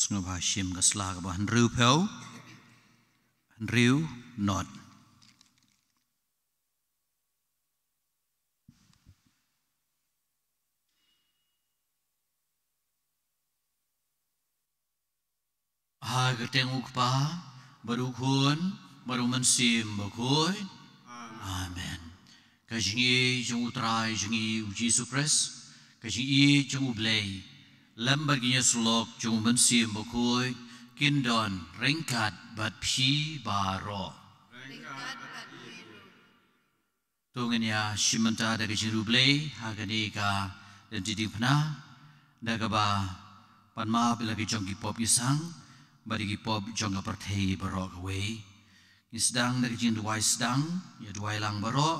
Sngop Hashim Gaslag Hanriu Pel Hanriu Not Hagateng ukpa baru kun baru mensim bakoi amen kajingi jeng utrai jengi uji supres kajingi jeng ublei lambaginya sulok jeng mensim bakoi kindon rengkat bat pi baro tungenya simenta dari jeng ublei hagani ka dan diding pena dagaba panma bila jeng kipop isang bagi pop jangka perthei barok away. Isdang dari jin duai sedang, ya duai lang barok.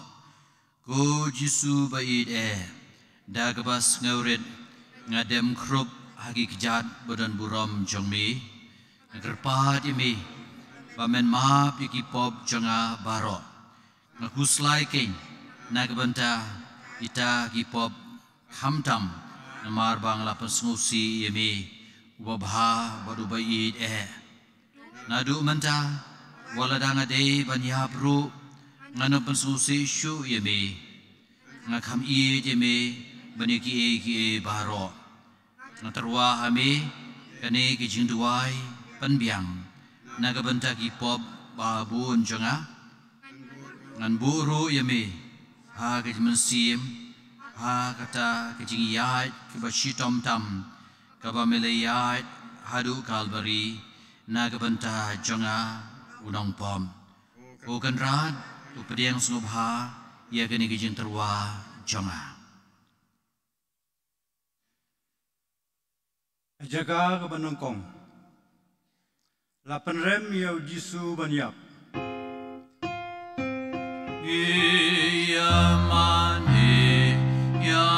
Ko Jisu bait dagabas ngaurit ngadem krup hagi kejat badan buram jangmi. Nagerpat imi bamen ma piki pop janga barok. Ngakuslai king nagbanta ita ki pop hamtam namar bang lapas ngusi imi. Wabha baru bait nadu menta waladang ade banyabru ngano pensusi syu yeme ngakam yeme baniki ki baro ngatarwa ame kane ki jingduai penbiang naga benta ki pop babun jonga ngan buru yeme ha ki mensim ha kata ki jingyat ki bashitom tam kaba melayat hadu kalbari nagabanta jonga unang pom ukan rad upediang sngubha ya gani gijin terwa jonga jaga kebanongkong lapan rem yau Jisu banyap iya mani ya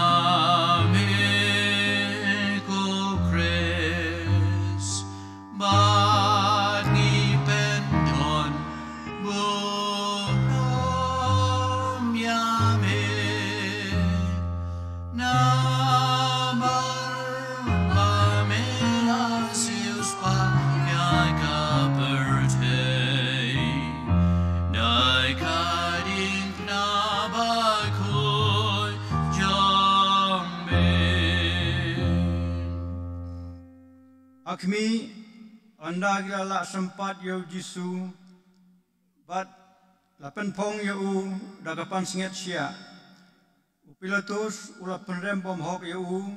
Akmi anda gila sempat yau Jisu bat lapan pong yau dagapan singet sia upilatus ulapan rem pom hok yau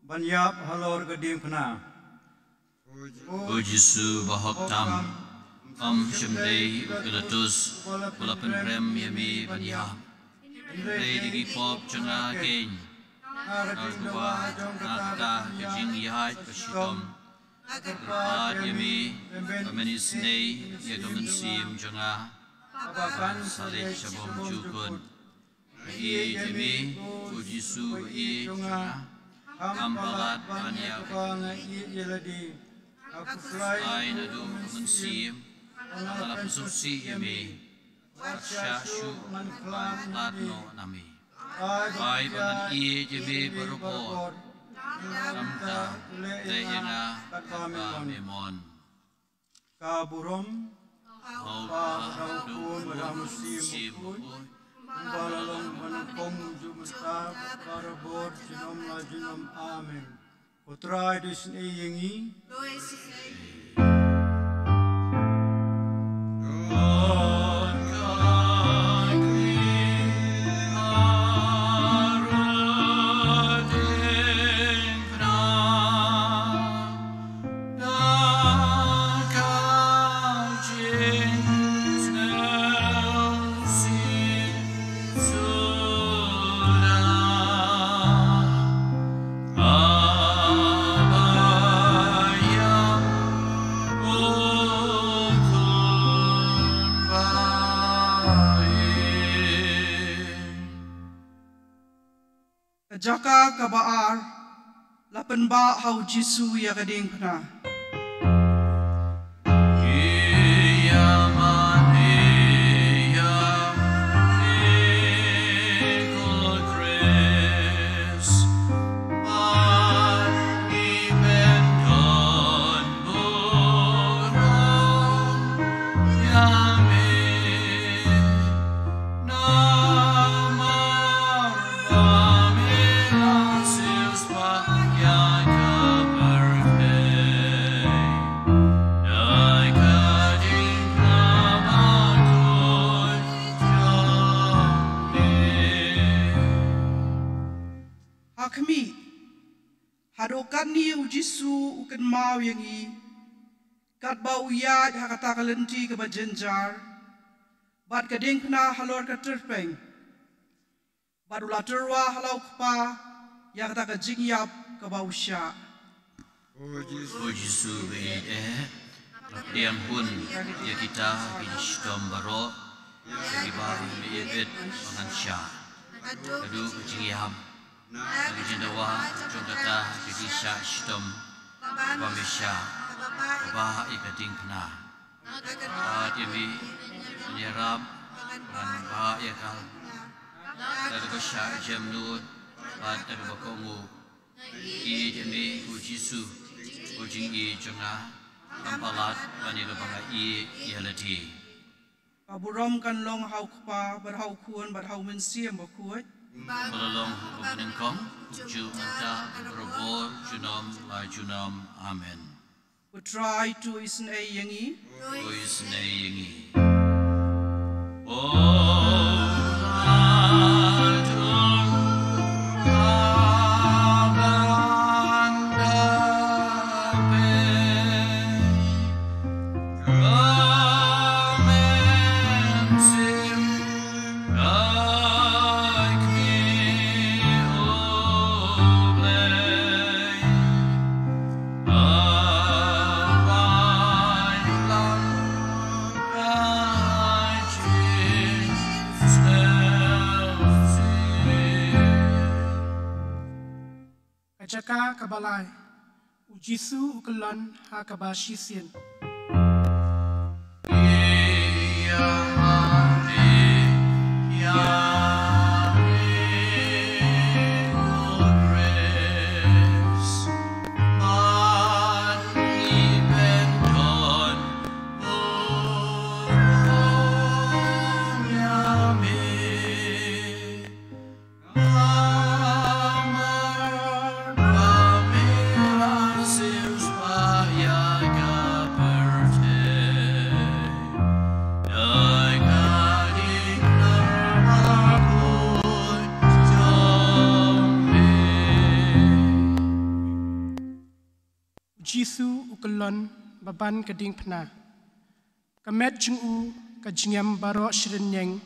banyap halor geding pena O Jisu bahok tam shemdei upilatus ulapan rem yami banyap Dei digi pop jonga keng Arguba nakta kajing yahai kashitom Agat yami, pamanis nay, yagaman sim jonga, salit shabom jukun. Bayi yami, o Jisu bayi jonga, ampalat banyak. Ay nadum mensim, alap susi yami, syashu latno nami. Ay banan iye yami barupot. Samta leyena memon kaburom hau musim balalong manukong jumenta karabot jinom la jinom amen utrai disin eyengi Jaka kabaar lapan ba hau Jisu ya kading pena hakmi hadokan ni ujisu ukan mau yang i kat bau ya hakata kalenti ke bajenjar bat kadeng pna halor ka terpeng bat ulaterwa halau kpa ya kata ka jingyap ka bau sya O Yesu be yang pun ya kita bidistom baro di bawah meibet pengansya adu jingyap lagi jendawa jongkata bidisya stom pamisya bah ikating pna demi menyerap dan bah ya kal dari kesya jamnud pada bakomu i demi ujisu ujing i jengah kampalat bani lebanga i yalati kaburom kan long hau kpa berhau kuan berhau mensiam bakuat melalong penengkong ju mata berobor junom la junom amen try to isn a yangi o isne yangi Jaka kabalai, ujisu ukelan ha kabashisien. Jisu ukelon baban keding pena. Kamet jengu kajingam baro shirinyeng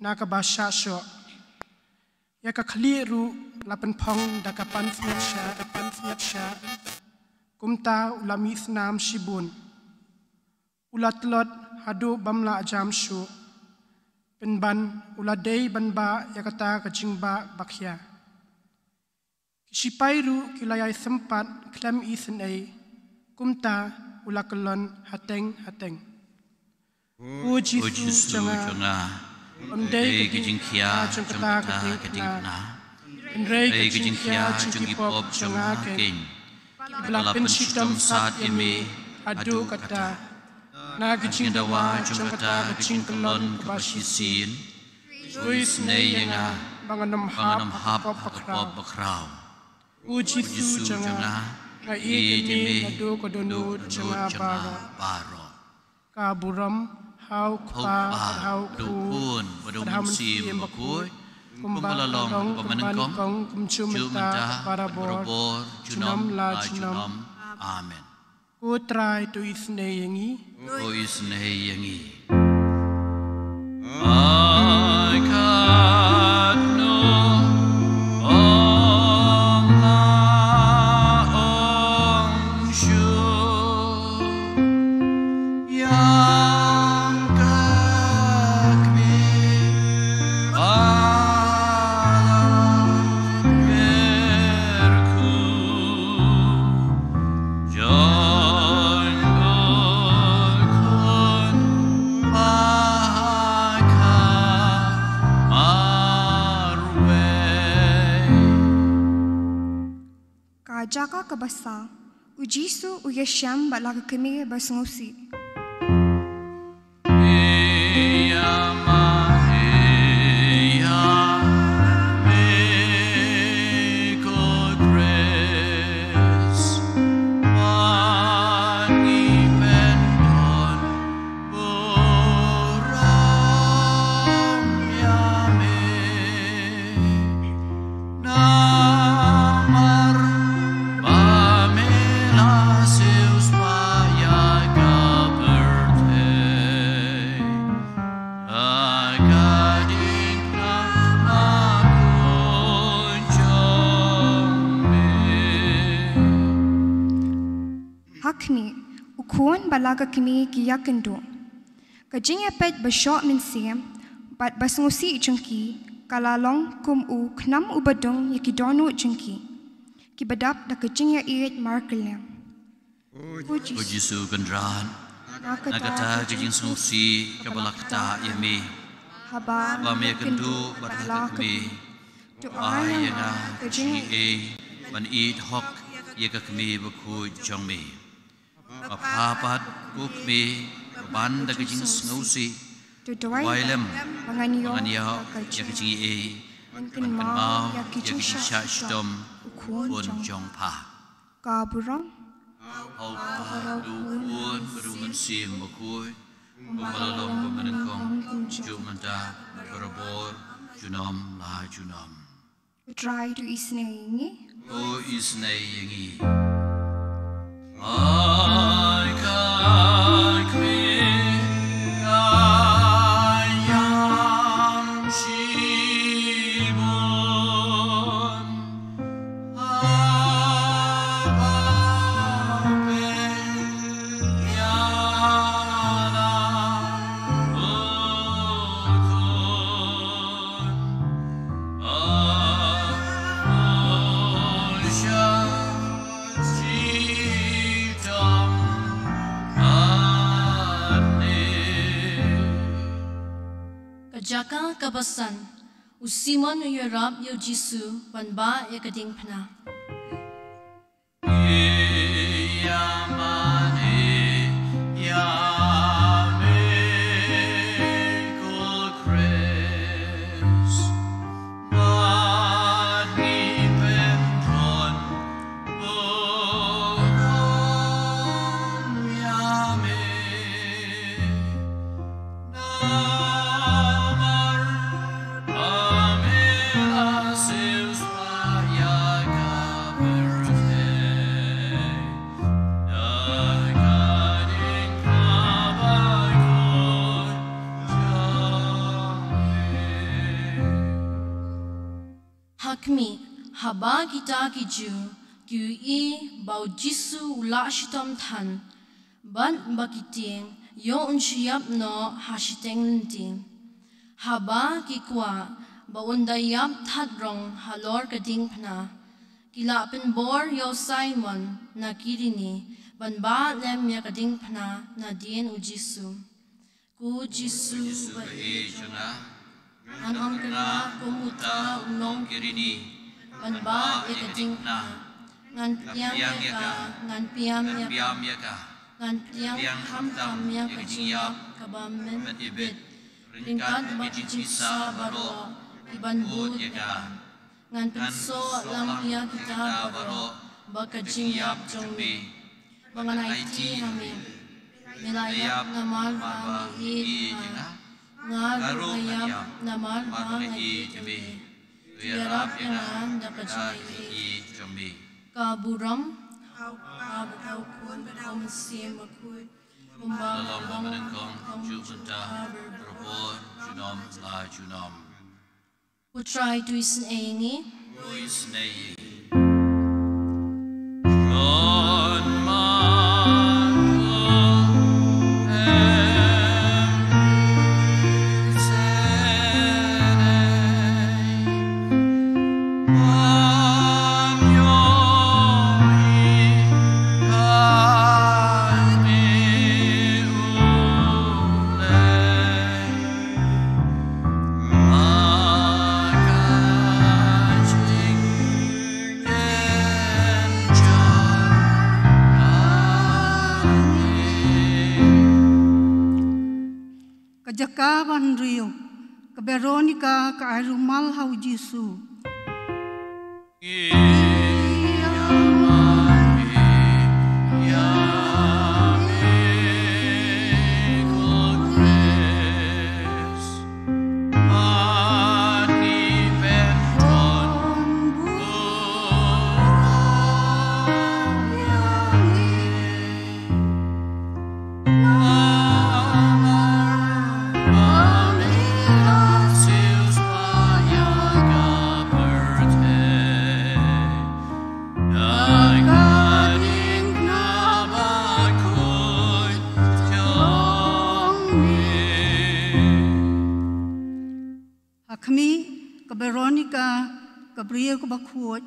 na kabasha sho. Ya kakliru lapan pong dakapan sya. Kumta ulami snam shibun. Ulatlot hadu bamla jam shu. Penban uladei banba yakata kajingba bakya. Kishipairu kilayay sempat klam isen ay. Kumta ulakelon hateng. Ujisu janga omdei kijingkia jongkata ketingna. Enrei kijingkia jongkipop janga keng. Belapin sitom saat imi adu kata. Na kijingdawa jongkata kejingkelon kebasisin. Uisne yenga banganam hap hakop bakrau. Ujisu janga Ngai demi nadu kodonu janga baro. Kaburam hau kpa hau ku padham sim bakui kumbalalong pamanengkong kumcumenta barabor junom la junom amen. Ku try to isne yangi. O isne yangi. Jaka kabasa, ujisu uyesham balaga kemi basngusi. Na kami, ukun balaga kami kia kendo. Kajing epet besyok minsim, bat basngusi jengki, kalalong kum u knam ubadong yakidonu jengki. Kibadap da kajing ya iit markelang. Pujisu kendrahan, nakata kajing sengusi kabalakta yami. Haba Bami kendu baraka kami. Doa yang kajing ban eat hok yaka kami baku jongmi. Papapat kukmi banda kajing sengusi. Wailem manganyo yaka kajing Mungkin mau yaka kajing syashtom pun jongpa. Kaburong Au duun berungan sim bakui. Bumalalong bumanengkong jumanta berabor junam la junam. try to isnei. O isnei yangi. Ai kwi ayam shibon. Jaka kabasan, usimon uyarap yo Jisu banba ya kading pena. Hakmi haba kita kiju QE bau Jisu ula shitam tan ban bakiting yo unshiap no hashiteng linting haba kikwa baundayap tatrong halor kading pna kila penbor yo Simon na kirini ban ba lem ya kading pna na dien u Jisu ku Jisu ba Anong kena kumuta unong kirini banba ikating na ngan piang yaka ngan piang yaka ngan piang ham yang kajiyap kabamen ibit ringkat bakicisa baro iban but yaka ngan penso lang iya kita baro bakajiyap jongmi banganai hami nilayap namal hami Ngaruyam namal mangai jami, yarap yang dakajai jami. Kaburam, hau kun komsim akui, Dalam menengkong jubenta berbor junam la junam. Putrai tu isin aingi. Isnei. Jaka Rio, ke Veronica, ke Airumal hau Jisu. Gabriel ko bakuot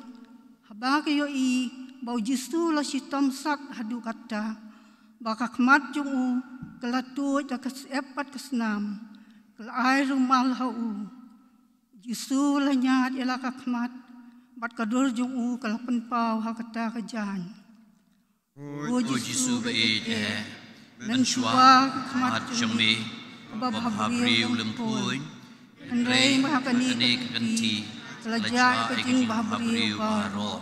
haba kayo I bau jisu la sitam sat hadu kata baka kmat jung u kelatut jakas epat kesnam kelai rumal hau jisu la nyat ela kakmat bat kadur jung u kalapen pau hakata kajan O Jisu bait men shua kmat jung me bab habri ulempun Andrei mahakani kanti Lajak kejing bahbri baro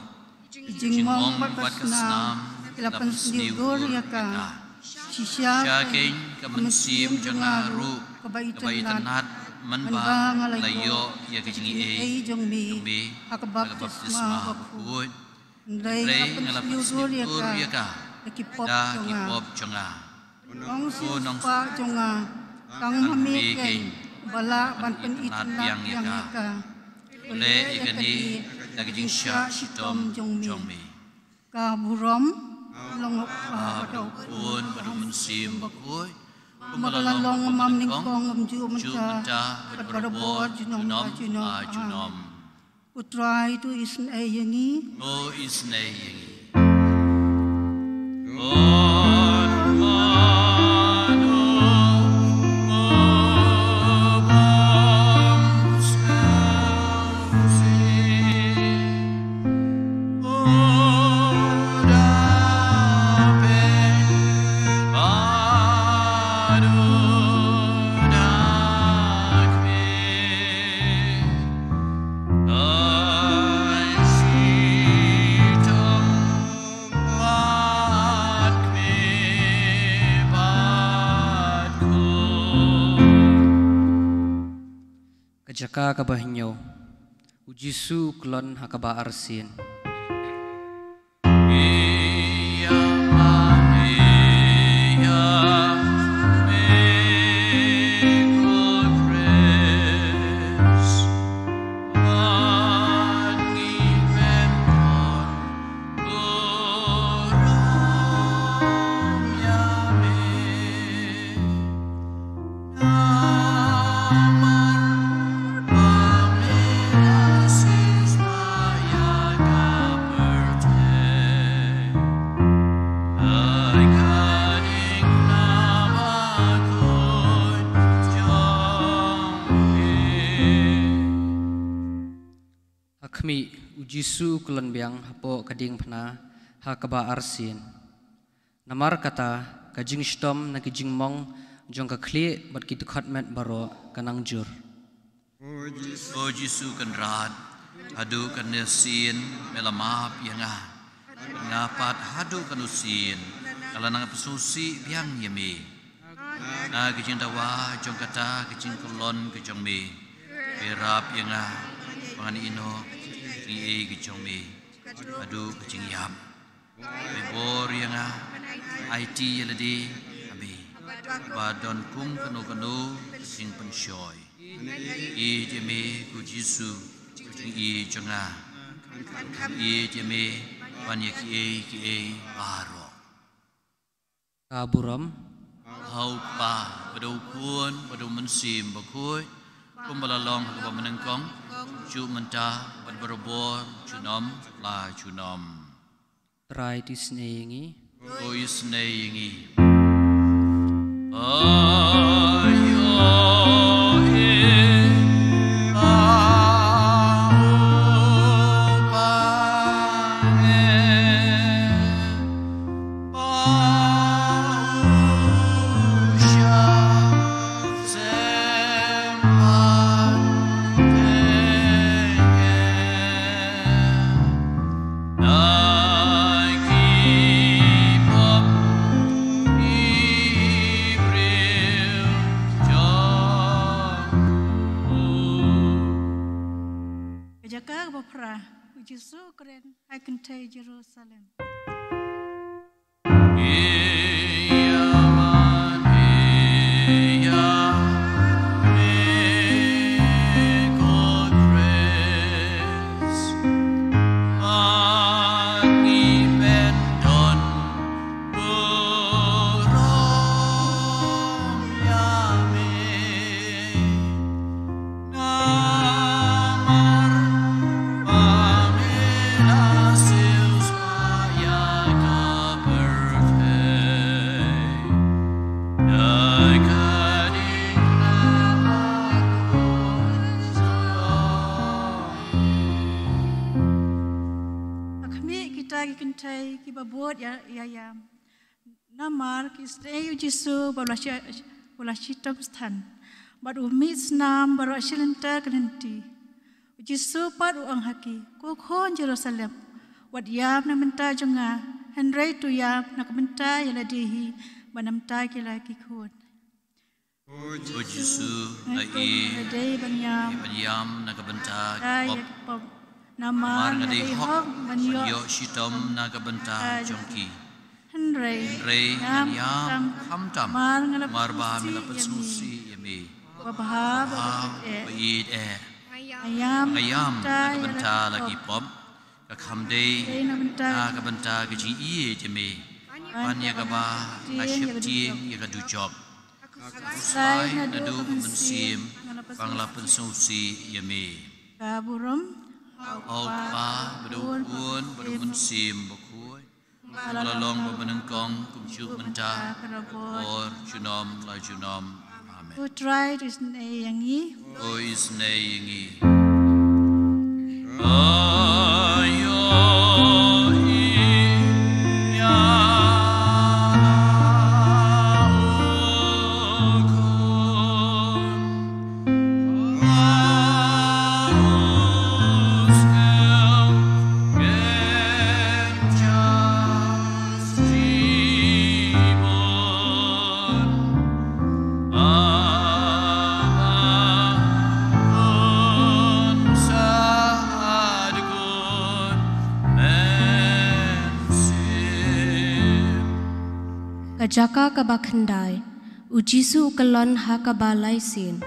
Ijing mong batkasnam Ilapan sendigur yaka Syaking kemensim jangaru Kebaitan nat Menbang layo ya kejing jong mi Hakabaptisma bakut Andrei ngelapan sendigur yaka Da kipop jonga Nong sispa jonga Kang mamikeng Bala ban penitan yang yaka Le ikani naging syak sitom jongme ka burom long pun bermunsim bakoi Pemalalong mamning kong amju menca berbarabor junom putra itu isn ayangi o isne yangi Jaka kabahinyo ujisu klon hakaba arsin Jisu kulon biang hapo kading pna hakaba arsin namar kata kajing stom na kijing mong jong ka kli bat kitu khatmet baro kanang jur O Jisu kanrat hadu kanesin melamap yanga ngapat hadu kanusin kalanang pesusi biang yemi na kijing dawa jong kata kijing kulon kijong me berap yanga pangan ino Rie kejong me, adu kejing yam, bebor yang IT yaladi, abi, badon kung kanu sing penshoy, jeme kujisu, kejing jonga, jeme banyak ki baro. Kaburam, hau pa, badu pun, badu mensim bakui, kumbalalong hakaba menengkong. Ju mentah berberbor junom la junom. Try to snaingi. O snaingi. Jisu keren I can take Jerusalem mentah ki kentai ki babot ya yam. Namar ki stay Jisu bala shitam stan. Bad umit snam baro shilenta kanenti. Jisu pat uang haki ko khon Jerusalem. Wad yam na mentah jonga. Henry tu yam na mentah ya ladihi banam tai ki laki khon. O Jisu ai banyam nagabenta pop mar ngadi hok yo shitom nagabenta jongki Henry yam hamtam mar ba melapat susi yami babha baid ayam nagabenta lagi pop kakamde nagabenta gaji iye jami panya gaba asyapti yagadu job Sai nadu mensim bangla pensusi yami. Kaburum. Alpa bedukun bedu mensim bakui. Malalong bebenengkong kumsyuk mentah. Or junom la junom. Amen. Who tried is nayangi. O is nayangi. Kajaka kabakhandai, ujisu ukalon hakabalai sin.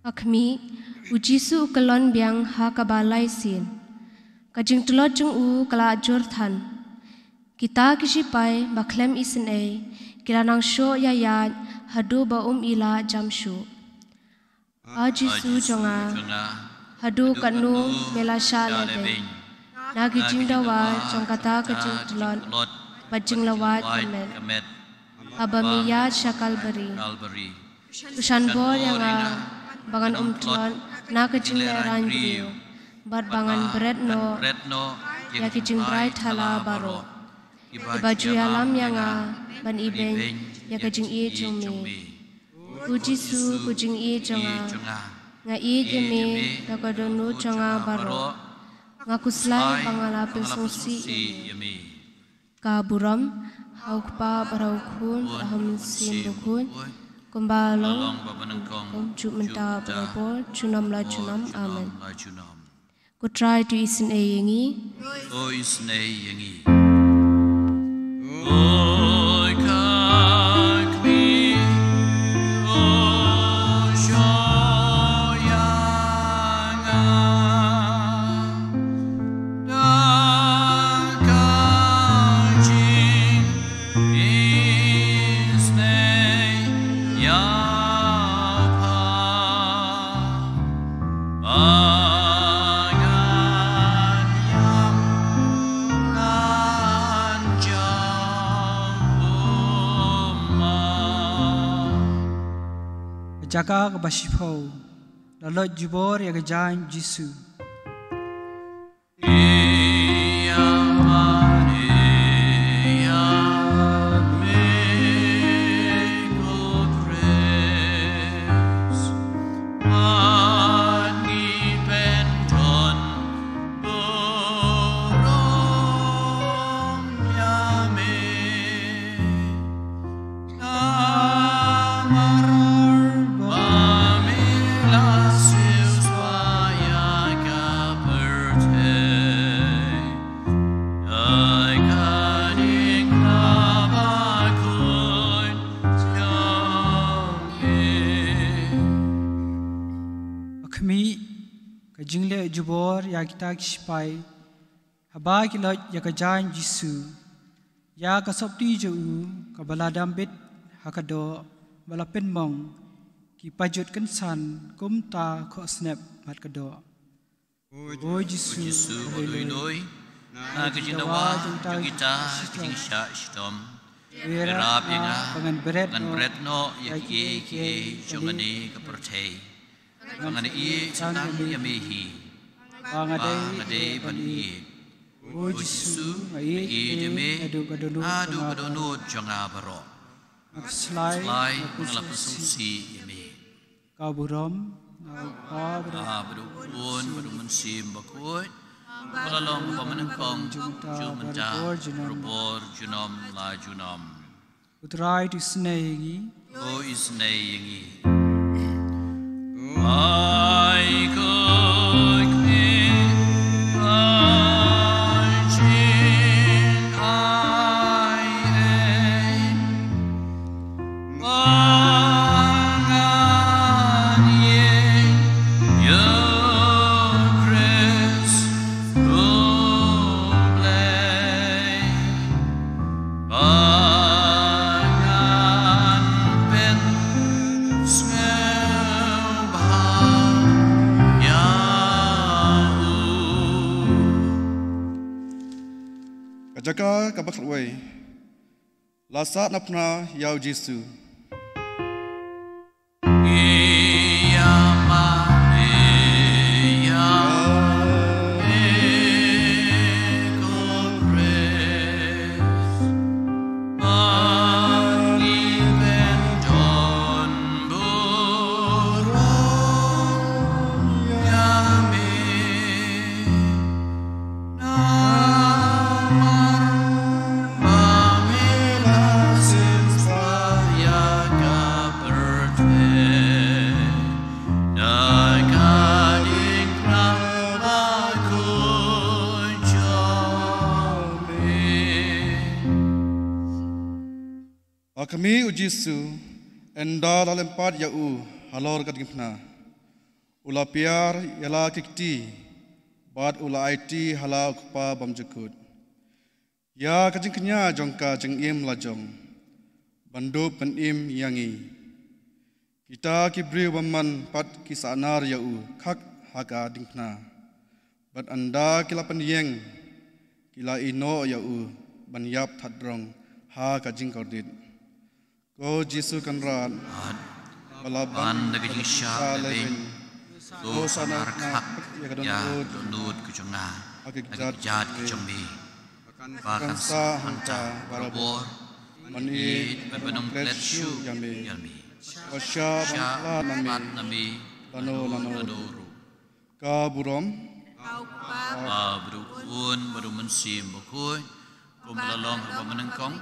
Akmi ujisu ukalon biang hakabalai sin. Kajing telot jung u kala ajur than. Kita kisipai baklem isin kiranang syo yayat hadu ba ila jamshu. Ajisu jonga hadu kanu melasha lebe. Nagi jing dawa jong kata kajing telot bajing lawat kemet. Abamiya syakal beri. Usan bor yang bangan umtlon na kajing leran biu. Bat bangan bread no ya kajing brai thala baro. Baju alam yang ban ibeng ya kajing i jumi. Ujisu kujing i jonga nga i jemi da kadonu jonga baro. Ngakuslai bangala pensusi kaburam haukpa baraukun aham sim bukun kumbalong kumjuk menta berapa cunam la cunam amen. Ku try to isin yengi. O isin yengi. Jaga kebasipau, lalu jubor ya kejain Jisu. Yaga jubor ya kita kispai haba kilot ya kajan Jisu ya kasopti ju ka baladam bit hakado balapen mong ki pajut kensan kumta ko snap mat kado o Jisu Loi na kejinawa kita kejingsa stom Berap yang pangan berat no yaki jongani kepercay pangan i senang yamihi pangadai bani o Jisu i jeme adu kadonut jonga baro slai mengelap susi yami kau burom berukun berumensim bakut Palalong pamanengkong jumenta berbor junom la junom utrai tu snegi o isnei yangi ai koi kmi chin ai Jaka kabak way lasat napna yau Jisu kami Jisu enda dalam empat yau halor kadipna ula piar yala kikti bad ula IT hala kupa bamjukut ya kajingknya jongka jengim lajong bandu penim yangi kita kibri waman pat kisanar yau khak haga dingna bad anda kila pendieng kila ino yau banyap thadrong ha kajing kordit Ko Jisu kanran balaban daging sya lebing so sanar khak ya donut kujonga agijat kujombi bahkan sa hanta barabor mani benung pletsu yami wasya nami lano ka burom berukun baru mensim bukui Kumbalalong pemenengkong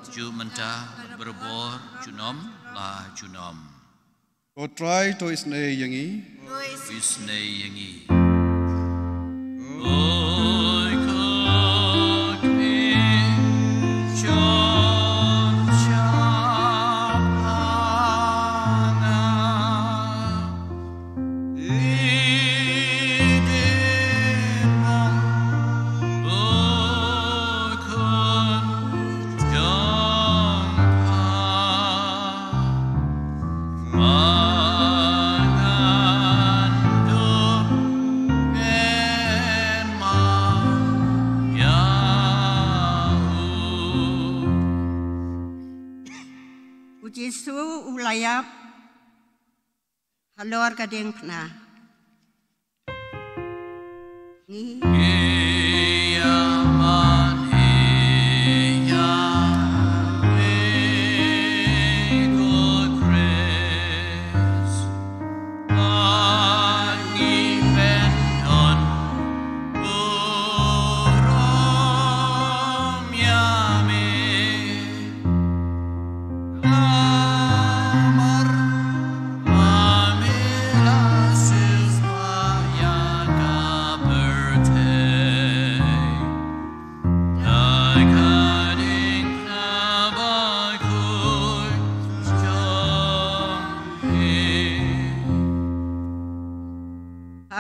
ju menta berbor junom la junom. Ko try to isne yangi. Oi kok mi chon chapana. Jisu ulayap halor kadeng pna ni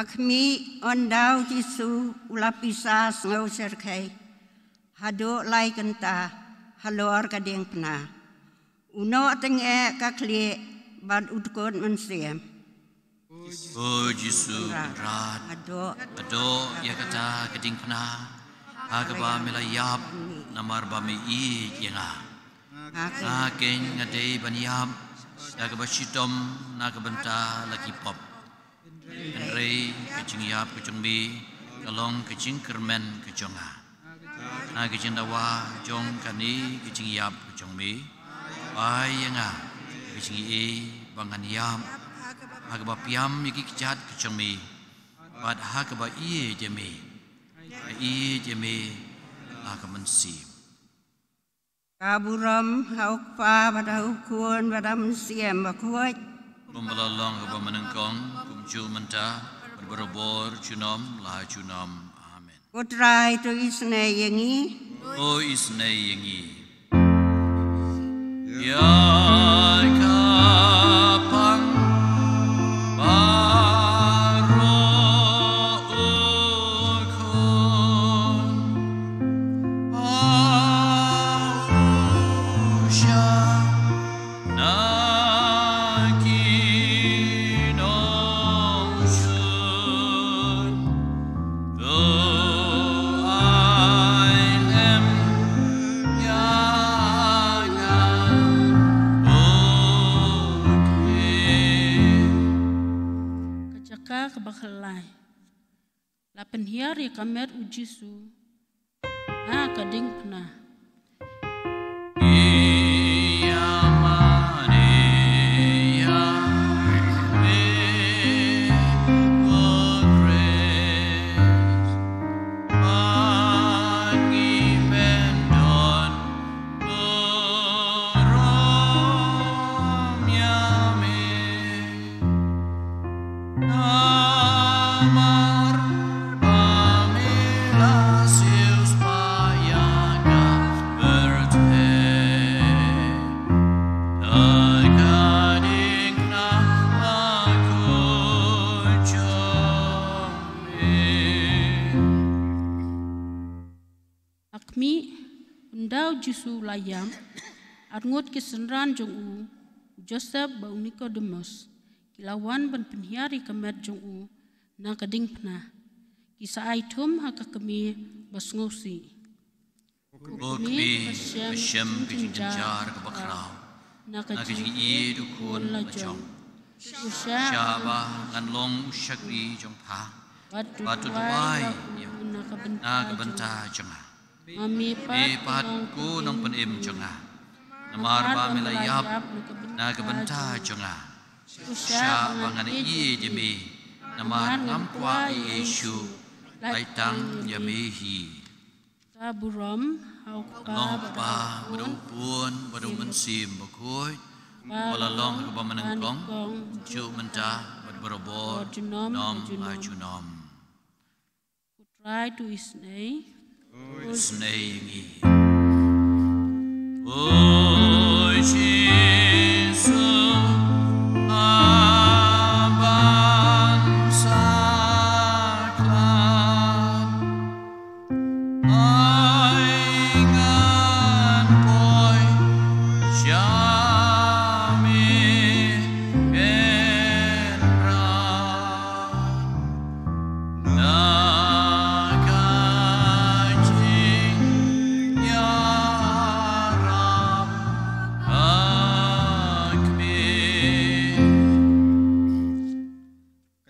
Hakmi ondau Jisu ulapisa ngau serkai. Hado lai kenta halor kadeng pena. Uno tenge kakli bad utkon mensiam. O Jisu rat. Ado ya kata kadeng pena. Agaba melayap namar bami I yenga. Aken ngade baniam. Agaba shitom nagabenta lagi pop. Enrei kecing yap kecing bi kalong kecing kermen keconga. Kecing dawa jong kani kecing yap kecing bi. Yenga kecing I bangan yam. Agaba piam yaki kechat kecing bi. Bad agaba I jeme agaman si. Kaburam haukpa badahukun badam siam bakuat. Pembalalong agaba menengkong kumcu mentah berberobor cunom lah cunom. Amen. Kutrai tu isne yengi. O isne yengi. Ya kapang bakhalai lapen hiari kamet ujisu kading pena Jisu layam arngot kisenran jong Joseph bau Nicodemus kilawan ban penhiari kemet jong na kading pena kisa aitum haka kami basngosi kami besyam kejenjar kebakrau na kejing I dukun lajong syabah nganlong syakri jong pa batu duai na kebenta jengah Patku nong penim jengah, namar ba melayap na kebenta jengah. Sya bangan I jemi, namar ngampwa Yesu, laitang yamehi. Kaburam lompa berupun berumensim bakui, walalong kebamanengkong, cuk mentah berberobor nom lajunom. Try to his name. Snei O Jesus abang saklan aingan boy syami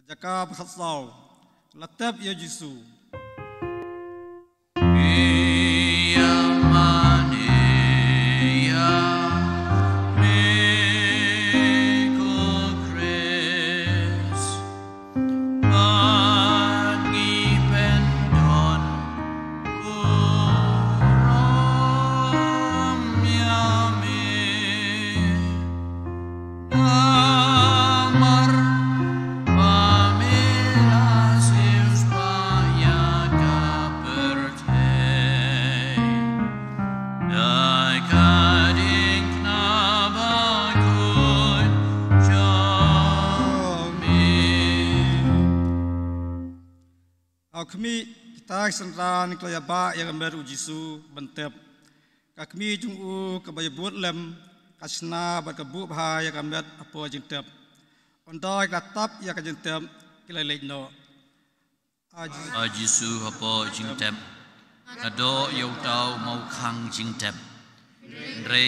Jaka pasal latap ya Jisu. Pamela seus paias kami kita senran kelaya ba yang amber ujisu bentep kami jungu kebayabut lem kasna bat kebu bah yang amber apa jentep ondai katap yang jentep kelelek no Ajisu apa jentep ado yau tau mau khang jentep Re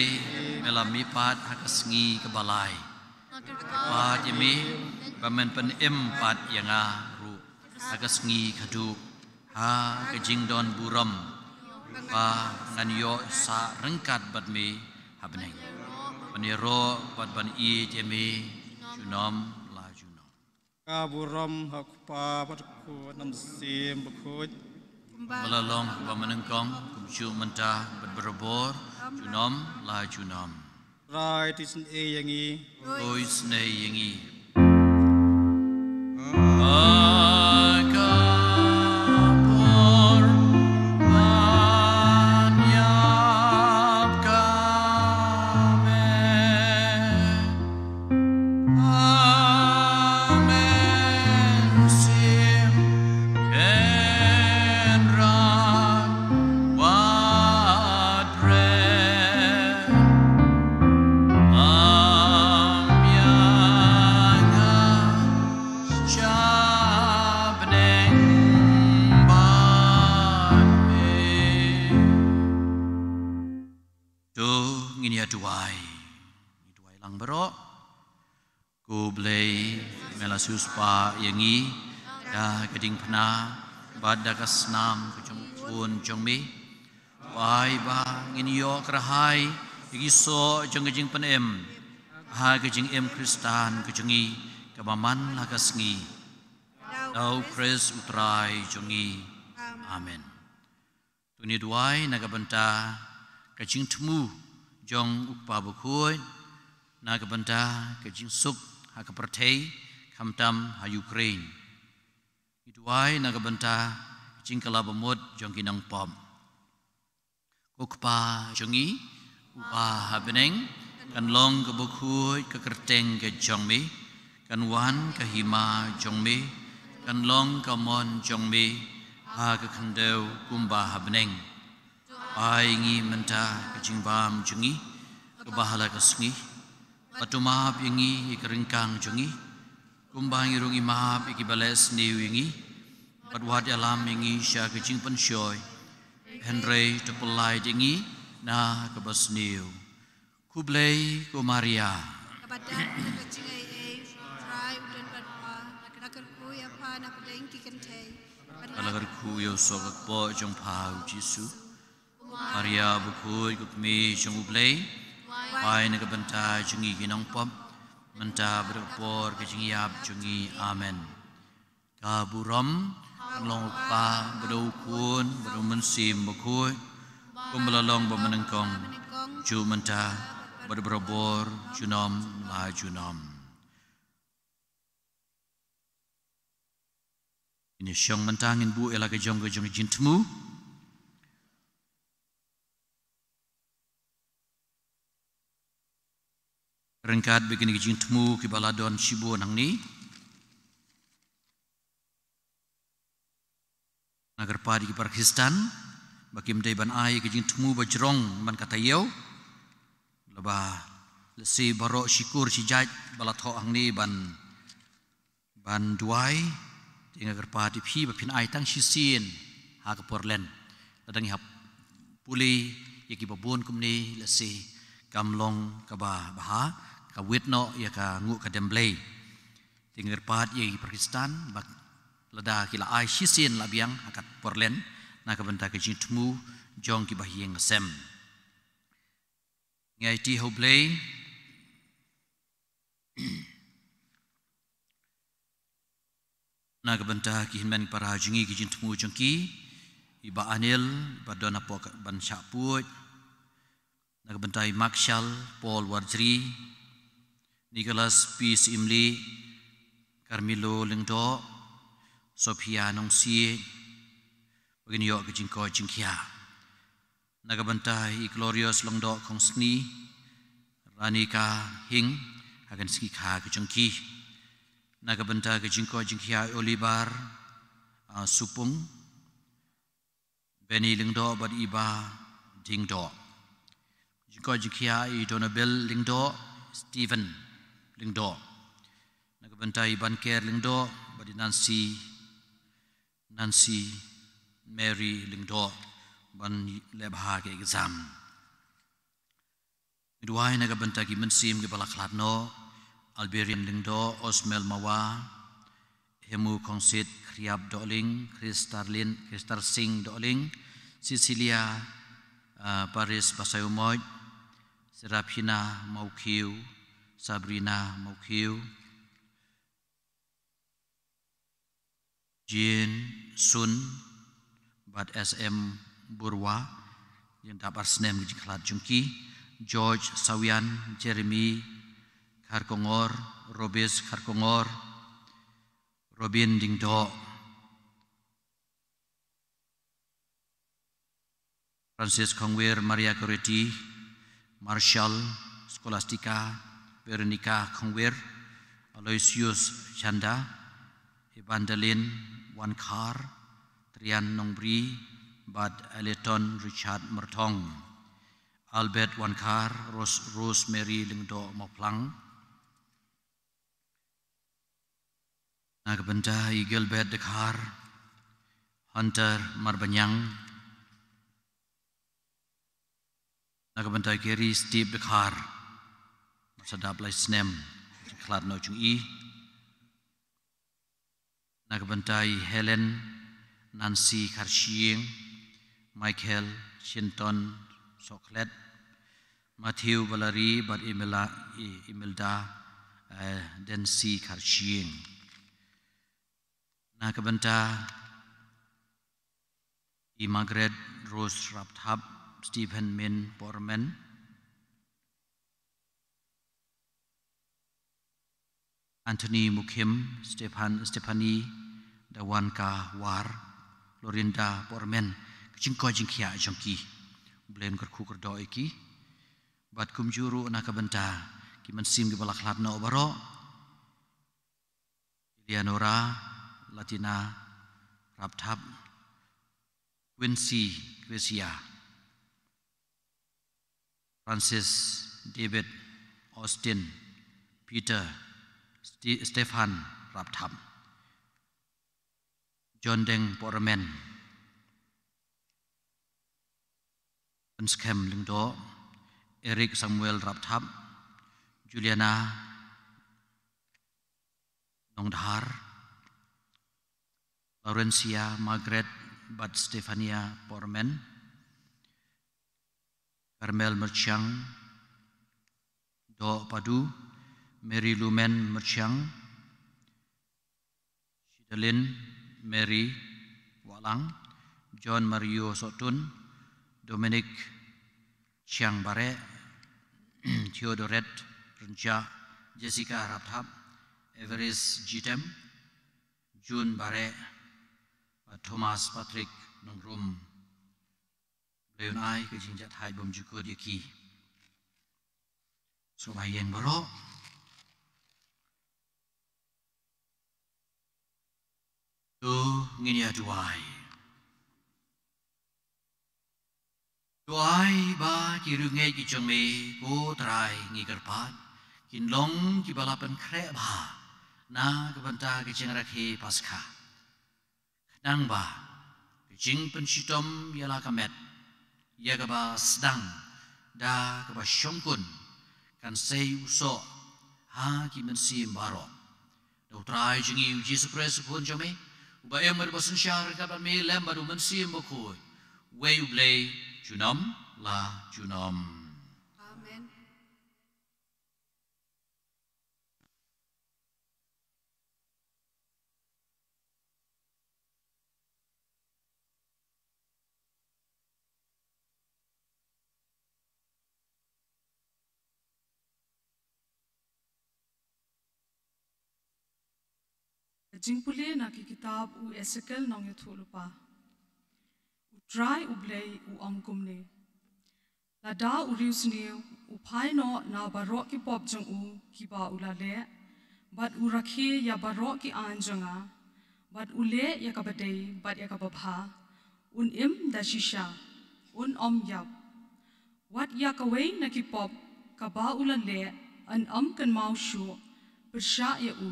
melami pat hakasngi kebalai pat yami pamen pen pat yang ru hakasngi kadu ha kejing don buram pa ngan yo sa rengkat bat me habneng paniro pat ban i yami junom la junom ka buram hakpa pat ku nam sim bekut melalong pamanengkong kumcu mentah berberbor junom la junom rai tisun e yangi oi snei yangi Suspa yangi dah keding pena pada kasnam kejong pun jong mi wai ba ngini yo kerahai igiso jong kejing penem ha kejing Kristan kejengi kebaman lakasngi dau pres utrai jongi amen tuni duai naga benta kejing temu jong upa bukui naga benta kejing suk ha kepertei Kamtam ha Ukraine. Ituai naga benta jingkala bemut jong kinang pom. Kokpa jongi upa habeneng kan long ke bukui ke kerteng ke jongmi kan wan ke hima jongmi kan long ke mon jongmi ha ke kandau kumba habeneng. Ai ngi menta ke jingbam jongi ke bahala ke sengi. Patumap yangi ke ringkang jongi. Kumbang irungi mahap iki bales niu ingi padwat alam ingi sya kecing pensyoy Henry tepelai dingi na kebas niu kublei ku Maria alagarku yo sogak po jong pau Jisu Maria bukui kukmi jong ublei pai na kabanta jongi ginong pom Menta berpor kejingiap jungi amen. Kaburam long pa berukun berumensim bekui kumbelalong bemenengkong ju menta berberbor junom la junom. Ini syong mentangin bu ela kejong jintemu. Rengkat begini kejing temu ke baladon Shibu nang ni. Nagar padi ke Pakistan, bagi mendai ban ai kejing temu bajrong man kata yau. Lebah lesi barok syikur sijaj balat ho ang ni ban duai. Tinggal padi pi bapin ai tang sisin ha ke Portland. Ladang hap puli yaki babun kumni lesi kamlong kabah baha. Ka witno ya ka ngu ka demblei tinggal pat ye Pakistan bak lada kila ai sisin labiang akat Portland na ka benta ka jintmu jong ki bahieng sem ngai ti hoblei na ka benta ki hinmen para jingi ki jintmu jong ki iba anil badona pok ban syaput na ka bentai Marshall Paul Wardri Nicholas P. Imli, Carmelo Lengdo, Sophia Nongsi, begini yo ke jingko jingkia. Nagabantai Glorious Lengdo Kongsni, Ranika Hing, akan ski ka ke jingki. Nagabantai ke jingko jingkia Oliver, Supung Benny Lingdo bad iba Dingdo Jiko jikia I Donabel Lingdo Stephen Lingdo Nagabentai Banker Lingdo badi Nancy Mary Lingdo ban lebha ke exam Midwai nagabenta ki mensim ke balaklatno Alberian Lingdo Osmel Mawa Hemu Kongsit Kriab Doling Kristar Singh Doling Cecilia Paris Basayumoy Serapina Maukiu Sabrina Maukiu Jean Sun Bad SM Burwa yang dapat senem di Klat Jungki George Sawian Jeremy Kharkongor Robis Kharkongor Robin Dingdo Francis Kongwir Maria Koreti Marshall Scholastica Veronica Kongwir Aloysius Chanda Evangeline Wankar Trian Nongbri Bad Aleton Richard Mertong Albert Wankar Rosemary Lingdo Moplang Nagbenta Gilbert Dekar Hunter Marbanyang Nagbenta Gary Steve Dekar Sadap Lai Snem Klat No Chung I Nagbentai Helen Nancy Karshieng Michael Shinton Soklet Matthew Valerie Bad Imelda Densi Karshieng Nagbenta Margaret Rose Rapthap Stephen Min Borman Anthony Mukim Stephanie Dawanka War Lorinda Bormen Jingko Jingkia Jongki Blame Kerku Kerdo Eki Bat Kumjuru Nakabenta Kimansim di Balaklat Na Obaro Eleonora Latina Raptab Quincy Grecia Francis David Austin Peter Stefan Raptab John Deng Pormen Penskem Lingdo Eric Samuel Raptab Juliana Nongdhar Laurencia Margaret Bad Stefania Pormen Carmel Merchang Do Padu Mary Lumen Merchang Shidalin Mary Walang John Mario Sotun Dominic Chiang Bare Theodoret Renja Jessica Rapthap Everest Jitem June Bare Thomas Patrick Nongrum Leon Ai Kejinjat Hai Bom Jukud Yaki Sobayeng Baro Tu nginia Duai ba kirungai ki jongme ko trai ngi kerpat kinlong ki balapan kre ba na kebanta ki jengrakhi paskha nang ba jing pensitom yala kamet ya ba sedang da ba syongkun kan sei uso ha ki mensim baro do trai jingi uji surprise pun jome ba emer basun syar ka ba me lem ba du mensim bokoi we you play junam la junam amen Jingpuli na ki kitab u Ezekiel nong yutulupa. U dry u blay u angkumne. Lada u riusni u paino na barok ki pop jong u ki ba u lale. Bat u rakhi ya barok ki anjonga. bat ule ya kabadai bat ya kababha un im da shisha un om yap wat ya kawai na kipop kaba ulale an kan mau shu bersha ya u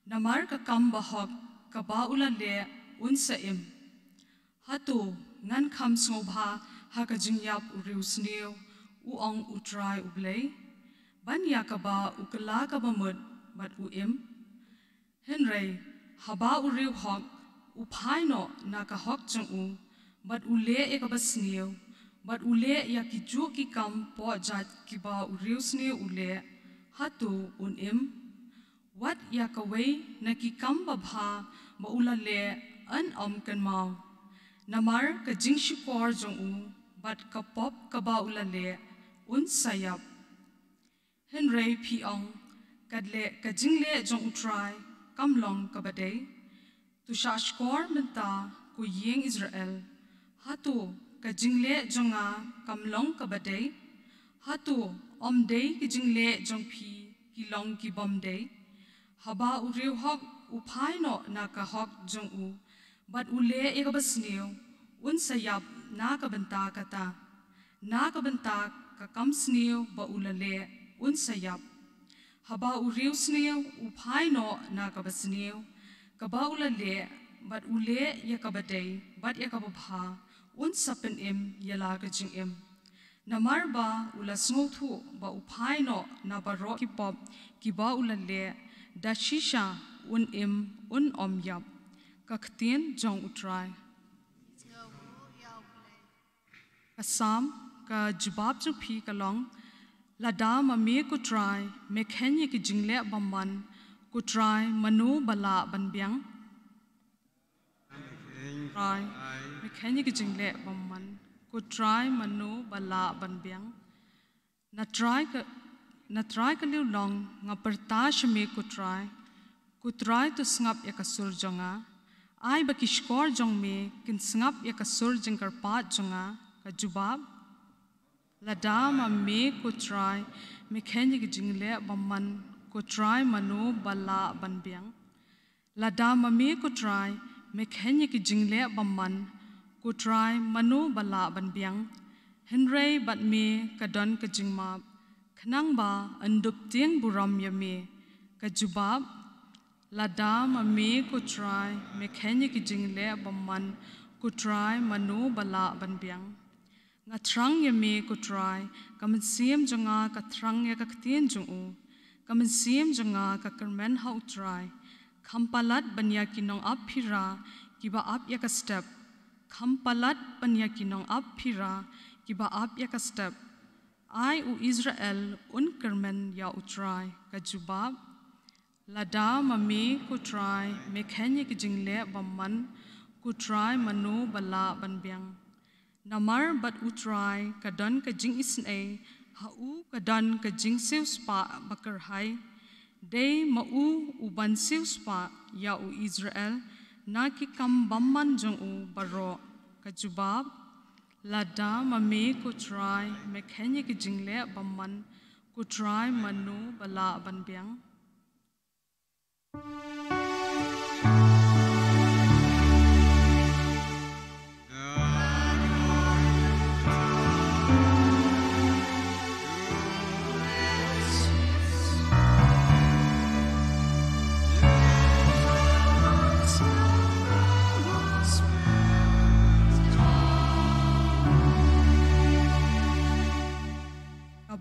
namar ka kam bahok kaba ulale un sa im hatu ngan kham snobha ha ka jingyap uriu sneu u ong utrai ublei ban ya kaba ukala ka bamut bat u im henrei haba uriu hok u phai no na ka hok chung u bat u le e ka basneu bat u le ya ki ju ki kam po jat ki ba uriu sneu u le hatu un im wat ya ka wei na ki kam ba bha ba ula le an kan mau namar ka jing shikor jong u bat ka pop ka ba ula le un sayap henrei pi ong kadle ka jing le jong utrai kam long ka badai tu shashkor menta ku yeng Israel hatu ka jing le jonga kam long ka badai hatu om dei ki jing le jong pi ki long ki bom dei haba u riu hok u phai no na ka hok jong u bat u le e ka basneu un sayap na ka banta kata na ka banta ka kam sneu ba u le un sayap haba u riu sneu u phai no na ka basneu ka ba u le bat u le ya ka badai bat ya ka bha un sapen im yala ka jing im namar ba ula sngo thu ba u phai no na ba ro ki pop ki ba u le da shisha un im un om yap ka ktien jong utrai asam ka jibab ju phi ka long lada ma me ku try me khenye ki jingle bamman ku try manu bala ban byang try me khenye ki jingle bamman ku try manu bala ban byang na try ka liu long nga partash me ku try to snap ya ka sur jonga ai ba ki skor jong me kin snap ya ka sur jing kar pa jonga ka jubab lada ma me ku try me khenye ki jingle bamman ku try manu bala ban byang lada ma me ku try me khenye ki jingle bamman ku try manu bala ban byang henrei bat me ka don ka jingma khnang ba andup tiang buram ya me ka jubab lada ma me ku try me khenye ki jingle bamman ku try manu bala ban byang nga trang ya me ku try kaman siem jonga ka trang ya ka ktien jong u kaman siem jonga ka kermen how try khampalat banya kinong up phira kiba up ya ka step khampalat banya kinong up phira kiba up ya ka step ai u Israel un kermen ya utrai ka jubab lada ma me ku try me khenye ki jingle bamman ku try manu bala ban byang namar bat utrai ka don ka jing isn a ha u ka don ka jing sew spa bakar hai dei ma u ban sew spa ya u Israel na ki kam bamman jong u baro ka jubab lada ma me ku try me khenye ki jingle bamman ku try manu bala ban byang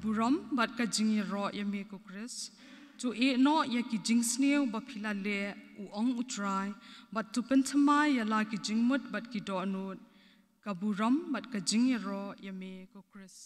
buram bat ka jing ro ya me ko Chris to e no ya ki jing sneu ba phila le u ong utrai bat tu penthama ya la ki jing mut bat ki do no ka buram bat ka jing ro ya me ko Chris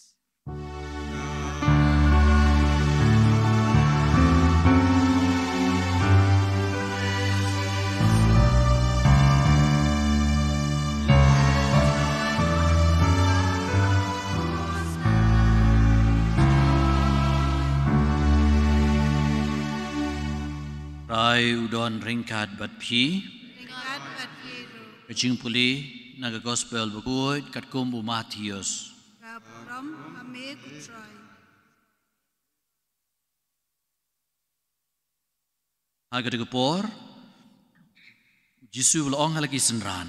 Rai udon ringkat bat phi kaching puli naga gospel bukuit kat kumbu Matius agad gapor Jisu laong halagi senran.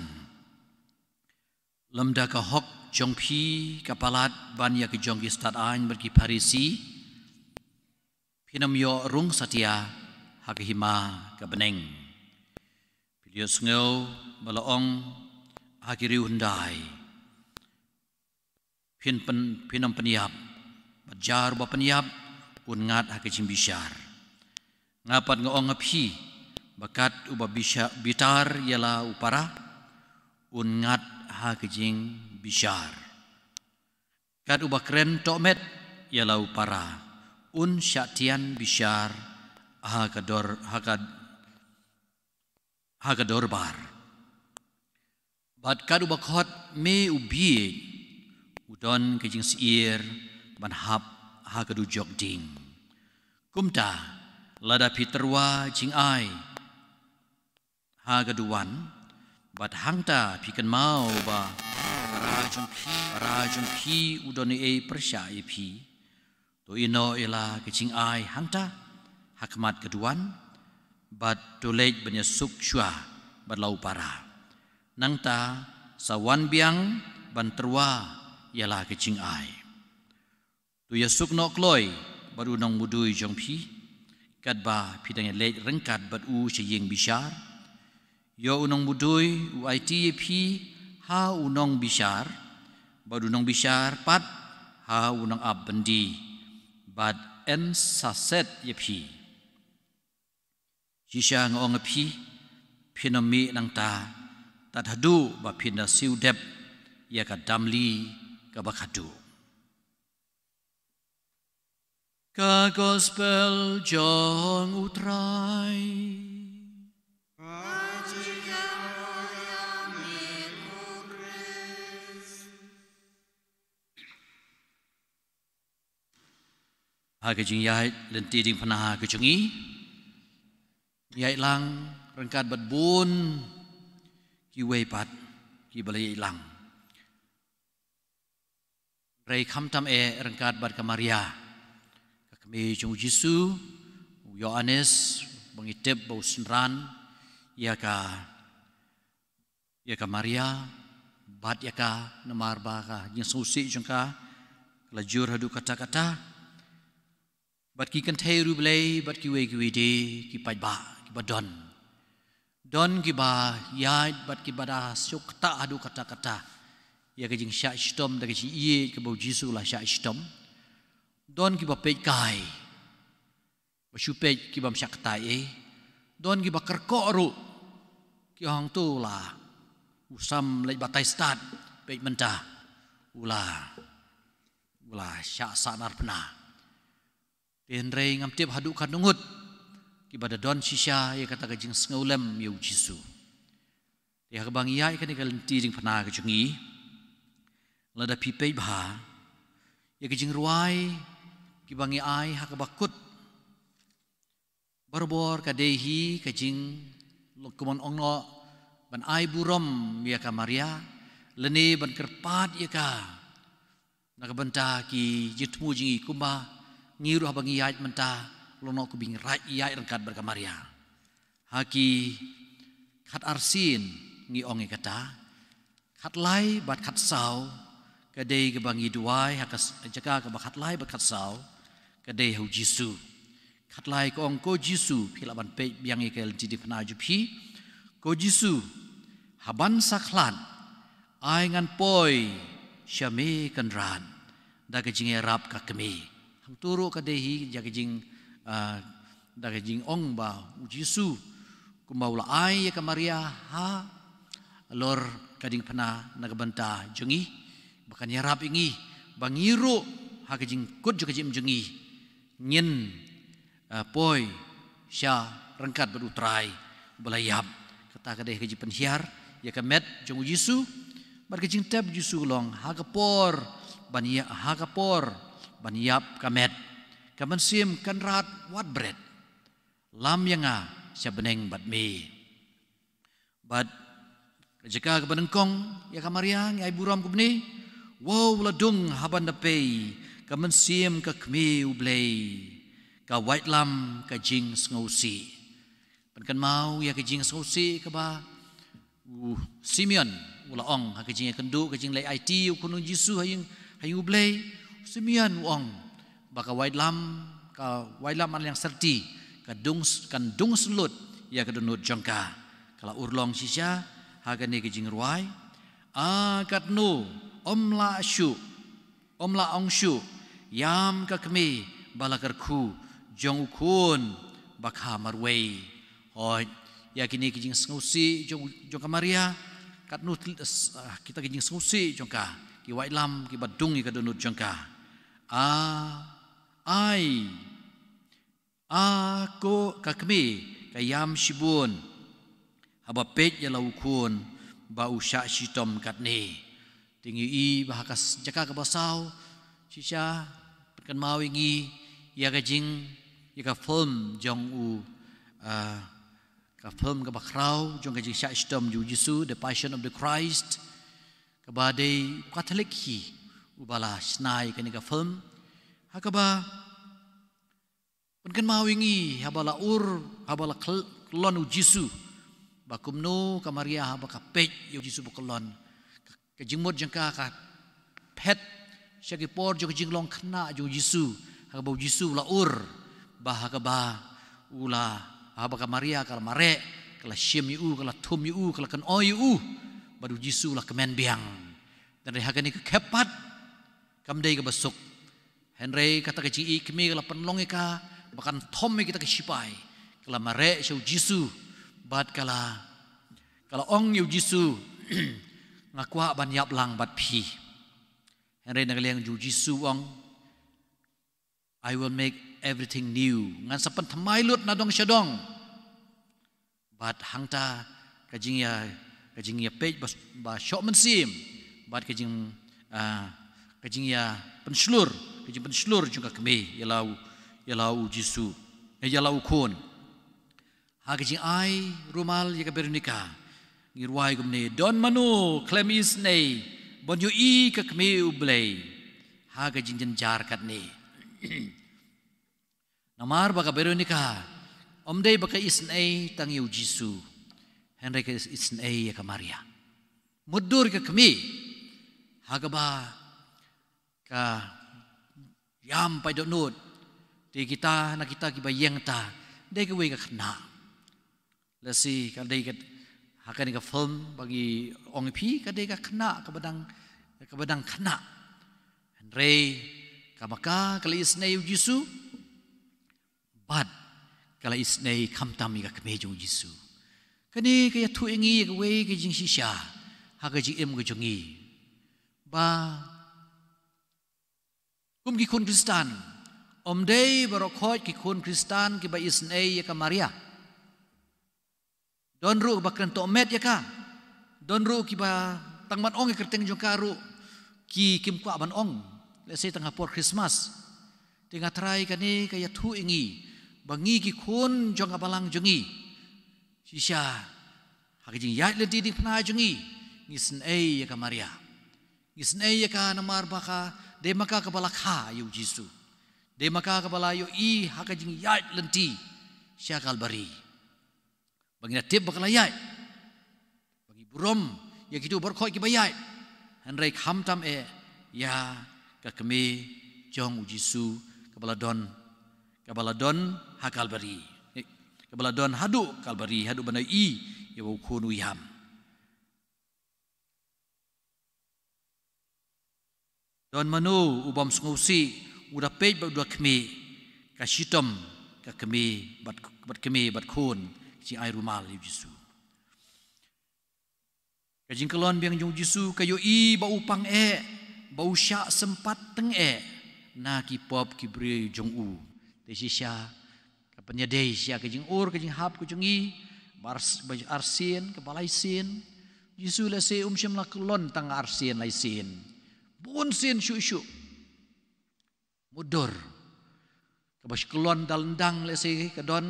Lemda ka hok jongpi kapalat ban ya ke jongki stat ain berki Parisi. Pinam yo rung satia hakihima ka beneng. Pilio sengau balaong hakiriu hendai. Pinam peniap. Bajar ba peniap pun ngat hakijing bisyar. Ngapat ngaong ngapi bakat uba bitar ialah upara ungat hakijing bisyar. Kat uba keren tokmet ialah upara un syatian bisyar hakadorbar. Bat kat uba khot me ubi udon kijing siir ban hap hakadujok ding. Kumta lada piterwa jing ai hagaduan bat hangta pikan mau ba rajun pi udoni e persya e pi to ino ela kecing ai hangta hakmat keduan bat tolej benya suk syua bat lau para nangta sawan biang ban terwa ialah kecing ai tu ya suk no kloi baru nong mudui jong pi kat ba pidang lej rengkat bat u seyeng bisyar yo unong mudui u ITP ha unong bisyar baru unong bisyar pat ha unong abbendi bat en saset ye pi sisya ngong pi pinami nang ta tat hadu ba pinda siudep ya ka damli ka bakadu. Ka Gospel John utrai. Hakajing yai lenti ding panah kecungi. Yai lang rengkat badbun ki weipat ki balai lang. Rai khamtam rengkat bad kamaria. Kami jung Jisu, Yohanes, mengitip bau senran, ya ka Maria, bat ya ka namar baka, yang susi jengka, lajur hadu kata-kata, bat ki kantai rublei, bat ki wei de, ki pajba, ki badon, don ki ba yai, bat ki bada syuk ta hadu kata-kata, ya ka jing syak istom, da ka jing iye ke bau Jisu lah syak istom. Don ki ba pej kai ba syupej ki ba msyak tai don ki ba kerkok ru ki hang tu la usam lej batai stad pej mentah ula syak sanar pena ten rei ngam tiap hadu kan nungut ki ba don sisya ye kata ka jing sengaulem yu Jisu ya ka bang iya kan ka lenti ding pena ka jungi lada pi pej ba ya ka jing ruai kibangi ai hakabakut barbor kadehi kajing lokumon ongno ban ai burom ya ka Maria lene ban kerpat ya ka nakabenta ki jitmu jingi kumba ngiru habangi yait menta lono kubing rai yait rengkat berka Maria haki khat arsin ngi ongi kata khat lai bat khat sau kadai kebangi duai hakas jaka ka khat lai bat khat sau kadai hu Jisu khatlai ko ong ko Jisu philaban pe biang ikel jidi phna ju phi ko Jisu haban sakhlan ai ngan poi syame kan ran da ka jing rap ka kemi hang turu kadai hi ja ka jing da ka jing ong ba Jisu kumaula ai ka Maria ha lor kading phna nagabanta jungi bakan yarap ingi bangiru ha ka jing kut ju ka jim jungi nyen poi sya rengkat berutrai belayap kata kadai kaji penhiar ya kamet jong Jisu bar kajing tab Jisu long hagapor baniap kamet kaman sim kan rat wat bread lam yanga sya beneng bat me bat jika ka benengkong ya kamariang ai buram kubni wow ladung haban dapei kaman sim ka kmi ublei ka white lam ka jing ngausi pan kan mau ya ka jing ngausi ka ba Simeon ula ong ha kajing kendu kajing lai IT kunung Jisu hayung blay Simeon ong baka wailam an yang serti kan dung selut ya kedunut jongka kala urlong sisya hagani kajing ruai kat nu omla ong shu yam ka kami balakarku jong ukun bakha marway hoi ya kini kijing sengusi jong kamaria kat nu kita kijing sengusi jongka ki wailam ki badung ki kadunut jongka ko kakmi kayam shibun haba pet ya laukun ba usha shitom katne tinggi i bahakas jaka ka basau shisha kan mawingi ya kajing ya ka film jong ka film ka bakrau jong kajing sha shitom ju Jisu the Passion of the Christ ka badai Catholic hi ubala snai kani ka film hakaba kan mawingi habala habala klon Jisu bakumno kamaria habaka pej yo Jisu bukolon kajingmod jangka ka pet syagi por jo jinglong khna jo Jisu habau Jisu la bahakaba ula habaka maria kala mare kala syem yu kala thum yu kala kan oyu badu Jisu la kemen biang dan hagani ka kepat kamdei ka basuk Henry kata ka ji kemi kala penlong ka bahkan thom kita ke sipai kala mare syau Jisu bat kala ong yu Jisu ngakwa ban yap lang bat pi Henry nagaliang ju Jisu ong I will make everything new ngan sapan thamai lut na dong syadong bat hangta kajing ya page ba shop mensim bat kajing ya penslur juga kemi yalau Jisu yalau kun hagajing ai rumal ya kaberunika ngirwai gumne don manu claim is nei bon yu i ka kme ublei hagajing jenjar katne namar baka berunika omdei baka isnei tang yu Jisu henry ka isnei ya ka Maria mudur ka kme hagaba ka yam pai donut di kita na kita kibayang ta dai ka we ka khna lasi ka dai ka hakan ka film bagi ong pi ka dai ka khna ka badang khna Henry kamaka kala isnei Jisu bad kala isnei kamtam ka kmejo Jisu kani ka yathu ingi ka we ka jing shisha ha ka jing em ka jongi ba kum ki kun Kristan omdei barokhoy ki kun Kristan ki ba isnei ka Maria don ru bakran to met ya ka don ru ki ba tangman ong kerteng jong karu ki kim kwa ban ong lese tengah por Christmas tengah trai kani kaya thu ingi bangi ki kun jong abalang jongi sisha hakijing yat le di pna jongi ngisnei ya ka Maria ngisnei ya ka namar baka de maka kepala kha yu Jisu de maka kepala yu i hakajing yat lenti syakal bari bagi natib bakal yat bagi burom ya gitu berkhoi ki bayat Henry hamtam ya ka kemi jong Jisu kepala don hakal bari kepala don hadu kalbari hadu bana i ya kunu yam don manu ubam sengusi udah pej berdua kemi kasitom ka kemi bat kun si ai rumal Jisu kajing kelon biang jong Jisu kayo i bau pang bau syak sempat teng na ki pop ki bre jong u te sisya kapanya dei sya kajing kajing hap kajing i arsin kepala isin Jisu la se syam la kelon tang arsin la isin bun sin syu mudur kabas kelon dalendang le se kadon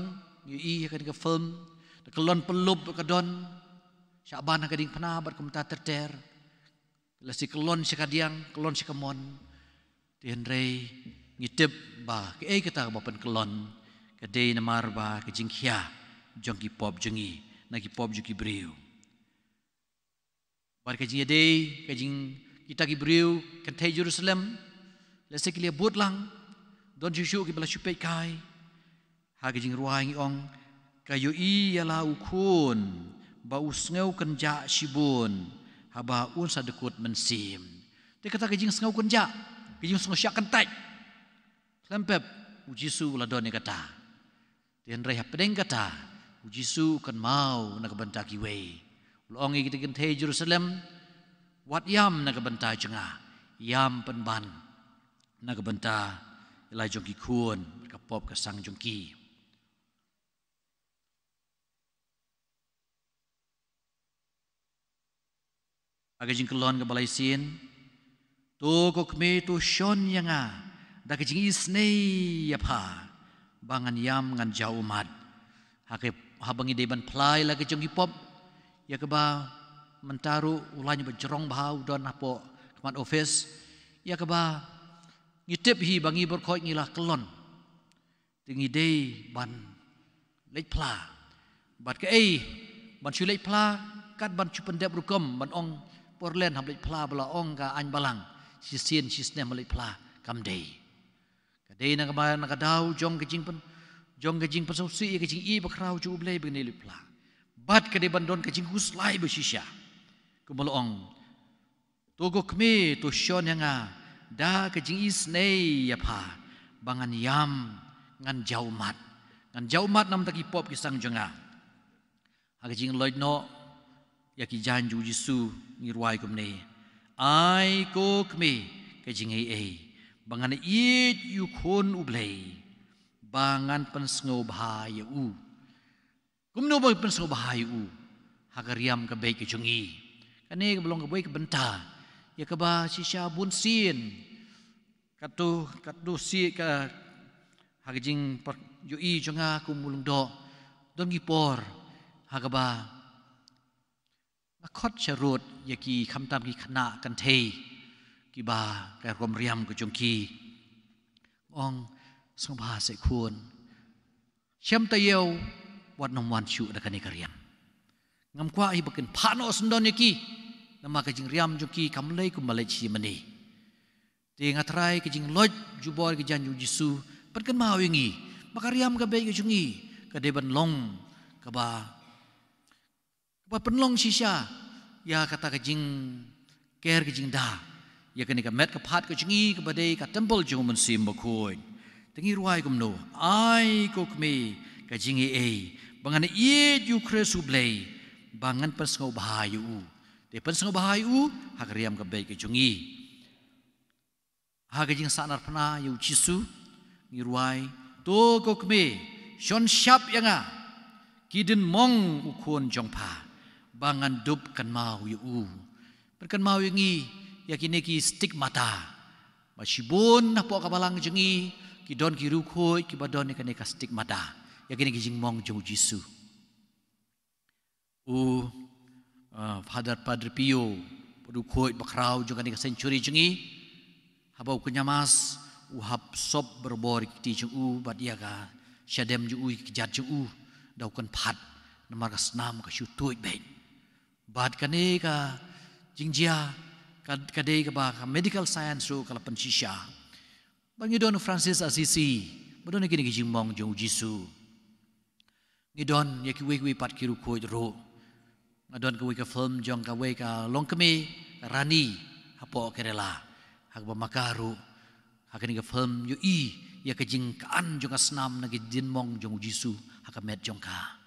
i kan ka film kelon pelub kadon Syaban kading pernah berkomentar terter lesi kelon sekadiang kelon sekamon tienrei ngitip ba ke kita bapan kelon kadai namar ba kejingkia jongki pop jengi nagi pop juki breu Bar kajing day kajing kita gibriu kantai Jerusalem lese kilia buat lang don Yusuf ki bala supet kai ha kajing ruang ong kayu i yala ukun ba usngau kenja shibun haba un sadekut mensim te kata kajing sngau kenja kajing sngau syak kentai lempep ujisu la don kata tian reh pedeng kata ujisu kan mau nak bentaki we ulong i kita kantai Jerusalem wat yam nak benta jenga yam penban nak benta ilai jongki kun kapop ka sang jongki aga jing kelon ka balai sin to ko kme to shon yanga da ka jing isnei apa bangan yam ngan jau mat hake habangi deban plai la ka jongki pop ya ka ba mentaru ulanya berjerong bahau don apo kemat office ya keba ngitip hi bangi berkoi ngilah kelon tingi day ban lek pla bat ke ban chu lek pla kat ban chu pendep rukum ban ong porlen ham lek pla bala ong ka an balang si sin si snem lek pla kam day ka day na ka na ka dau jong kejing pasausi kejing i bakrau chu blei bene lek pla bat ka de ban don kejing huslai besisya kumolong togo kme to shon yanga da kajing isnei apa bangan yam ngan jaumat nam taki pop kisang jonga agajing loid no yaki janju Yesu ngirwai kumne ai ko kme kajing ei bangan it yukon ublei bangan pensngo bahaya u kumno ba pensngo bahaya u hagariam ka baik kejungi kane belum kebaik benta ya keba sisa bun sin katu si ka hagijing yui jonga kumulung do don gipor hagaba akot charut yaki khamtam ki khana kan thei ki ba ka rom riam ko jongki ong songba se khun chem tayeu wat nom wan chu da kane kariam ngam kwa hi bakin phano sendon yaki nama kajing riam joki kamlei ku malai mani te ngatrai kajing loj jubor ki janju Yesu perken mau wingi maka riam ka bei kajungi ka deban long ka ba penlong sisa ya kata kajing ker kajing da ya kani ka met ka phat kajungi ka badai ka temple jung mensim bakoi tengi ruai kumno ai kokme kajing ei bangan i yu kresu blei bangan persengau bahayu de persengau bahayu hagriam ka baik kejungi hagajing sanar pna yu Yesu ngirwai to kokme shon shap yanga kidin mong ukon jongpa bangan dup kan mau yu perkan mau yangi yakini ki stigmata masibun na po kabalang jungi kidon kirukhoy kibadon ni ka stigmata yakini ki jing mong jong Yesu Padre Pio padu khoi bakrau juga ni century jungi habau kunyamas hab sop berbor kiti jungu badia ka syadem ju kijat ju dau kan phat namar ka snam ka syutui baik bad kane ka jingjia ka dei ka ba ka medical science ro kala pansisha bangidon Francis Assisi badon kini jingmong jong Yesu ngidon yaki we pat kiru khoi ro ngadon ka film jong ka long keme rani hapo kerela hak ba makaru hakani ka film yu ya ka jing kaan jong asnam na gidin mong jong Yesu hak met jong ka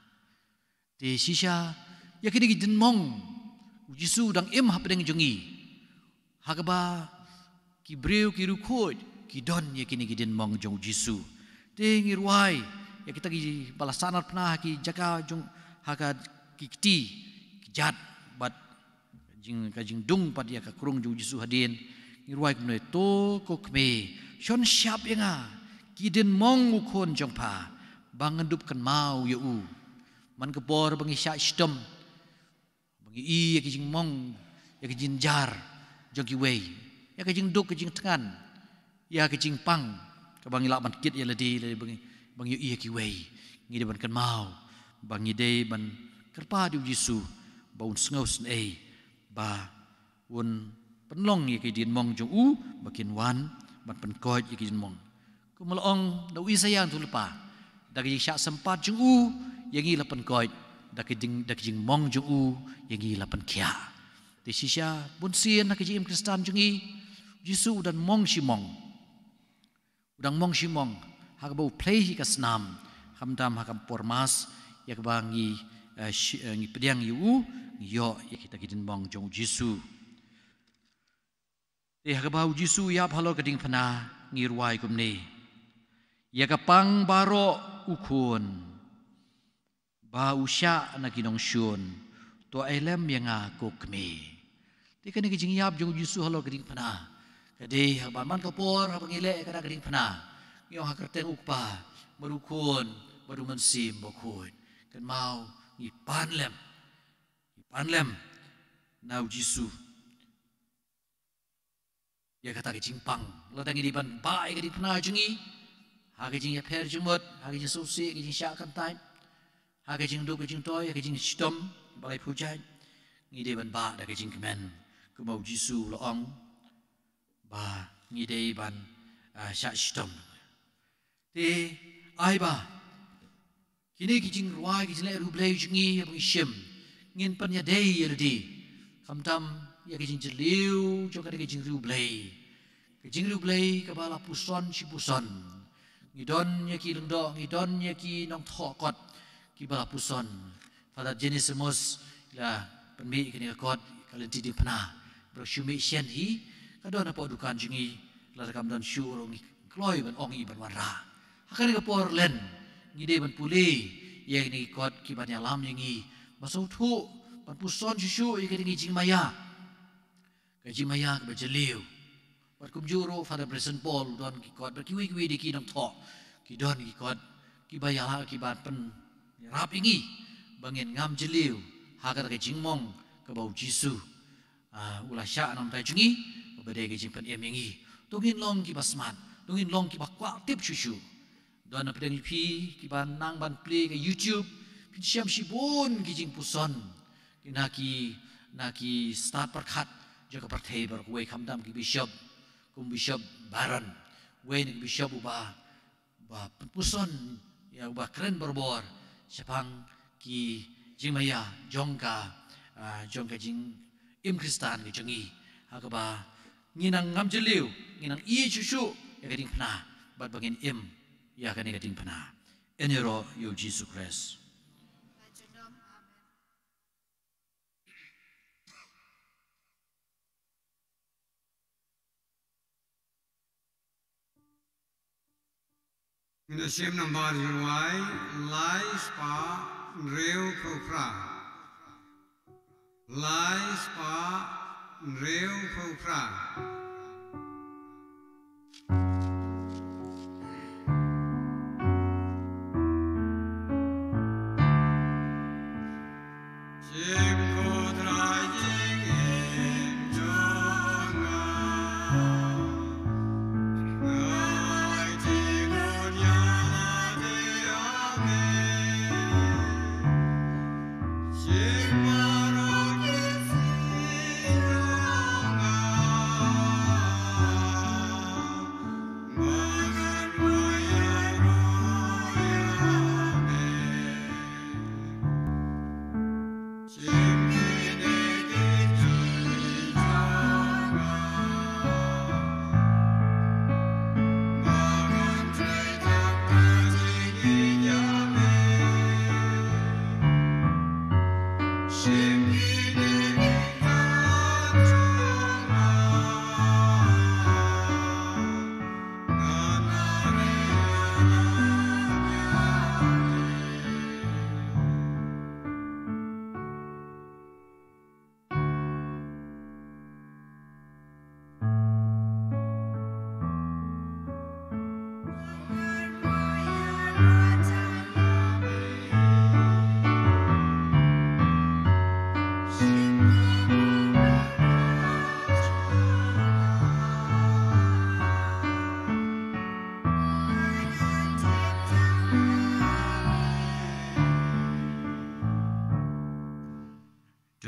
te sisa ya kini gidin mong Yesu dang im hapdeng jongi hak ba kibreu kiru khoi kidon ya kini gidin mong jong Yesu te ngirwai ya kita gi balasanar pernah ki jaka jong haka kikti jat bat kajing dung pat ya ka kurung jong Yesu hadin ngirwai kme to ko kme shon syap yanga kidin mong ukon jong pa bangendup kan mau ya man kebor bangi syak stem bangi ya kajing mong ya kajing jar jong ki wei ya kajing duk kajing tengan ya kajing pang ka bangi lak ban kit ya ledi bangi ya ki wei ngi ban kan mau bangi de ban kerpa di Yesu baun sengau sen pa un penlong ye ki din mong jong makin wan ban pen koi ye ki din mong ku melong da wi sayang tu lepa da ki syak sempat jong ye ngi la pen koi da ki jing mong jong ye ngi la pen kya ti sisya bun sien na ki jim kristan jong Jisu dan mong simong udang mong simong hak bau play hi kasnam hamdam hakam pormas yak bangi ngi pediang yu yo kita kidin bang jong Jisu hak bau Jisu yap halo keding pena ngirwai kumni yak pang baro ukun ba usya na kinong syun to elem yang aku kemi tikan ni kijing yap jong Jisu halo keding pena kadi hak man kapor hak ngile kada keding pena ngio hak kerten ukpa merukun baru mensim bokun kan mau ipanlem nau Jisu ya kata ke jingpang lo tangi di ban bai ke di pena jungi ha ke jing ya per jumot ha ke jing susi ke jing syak kan tai ha ke jing do ke jing toy ke jing stom balai pujan ngi de ban ba da ke jing kemen ke mau Jisu lo ong ba ngi de ban syak stom ti ai ba kini kijing ruai kijing le rublei jungi ya bungishim ngin pan ya dei ya di kamtam ya kijing jeliu jo kada kijing rublei ka bala puson si puson ngidon ya ki lengdo ngidon ya ki nong thokot ki bala puson pada jenis mus la penmi kini kot kalen di pena bro syumi sian hi kadon apa dukan jungi la kam dan syurong kloi ban ongi ban warra hakani ka porlen ngide ban puli yang ni kot kiban alam yang ni masuk tu ban puson susu yang ni jing maya ke bajeliu bat kumjuro pada present Paul don ki kot berkiwi-kiwi di kinam thok ki don ki kot ki bayala ki ban pen rap ingi bangin ngam jeliu hagar ke jingmong ke bau Jisu ulah syak nam tai jungi bade ke jing pen emingi tungin long ki basmat tungin long ki bakwa tip susu don apa dengan pi kiban nang ban play ke YouTube pi siam sibun kijing puson naki start perkhat jaga partai ber we kamdam ki bishop baran we ni bishop ba puson ya ba keren berbor sepang ki jingmaya jongka jing im kristan ki jengi hakaba nginang ngam jeliu nginang i susu ya keding pena bat bangin im ya kan ikating pena enero yo Jesus Christ in the same number yuai lai spa reu phra lai spa reu phra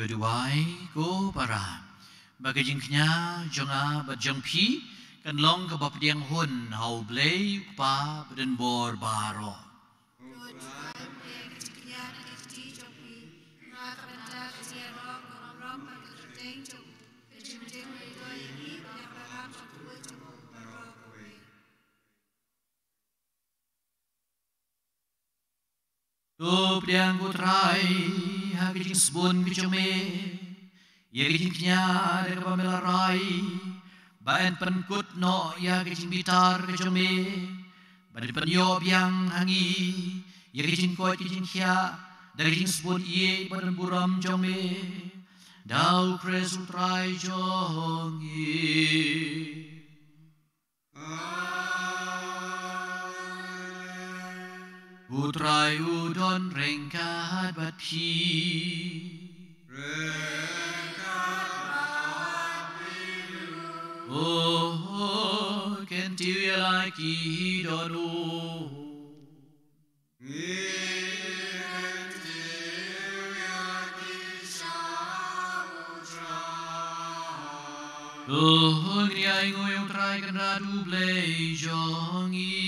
Dua-duai ko para bagi jingknya jonga bajang pi kan long ke bab diang hun hau blei pa beden bor baro Tup diang kutrai hagi jing sebun kecome ya gijing knya de pamela rai baen penkut no ya gijing bitar kecome badi penyo biang hangi ya gijing ko gijing kya da gijing sebun ie badan buram jome dau kresul trai jongi Putrai udon rengkat bat pi Oh kentiu ya lagi dono Oh ngriai ngoyong trai kan radu blei jongi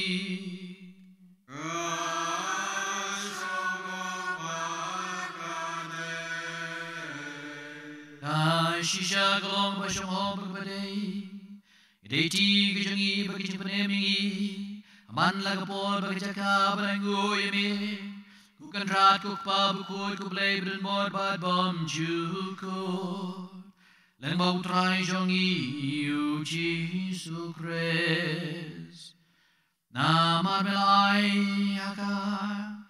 Shisha kalong basyong ho berbadai Ideti kejangi bagi penemingi Aman lagapon bagi cakap beranggu yame Kukan rat kukpa bukut kublai berdun mod bad bom jukut Len bau trai jongi u Jesu Christ Na marmelai akar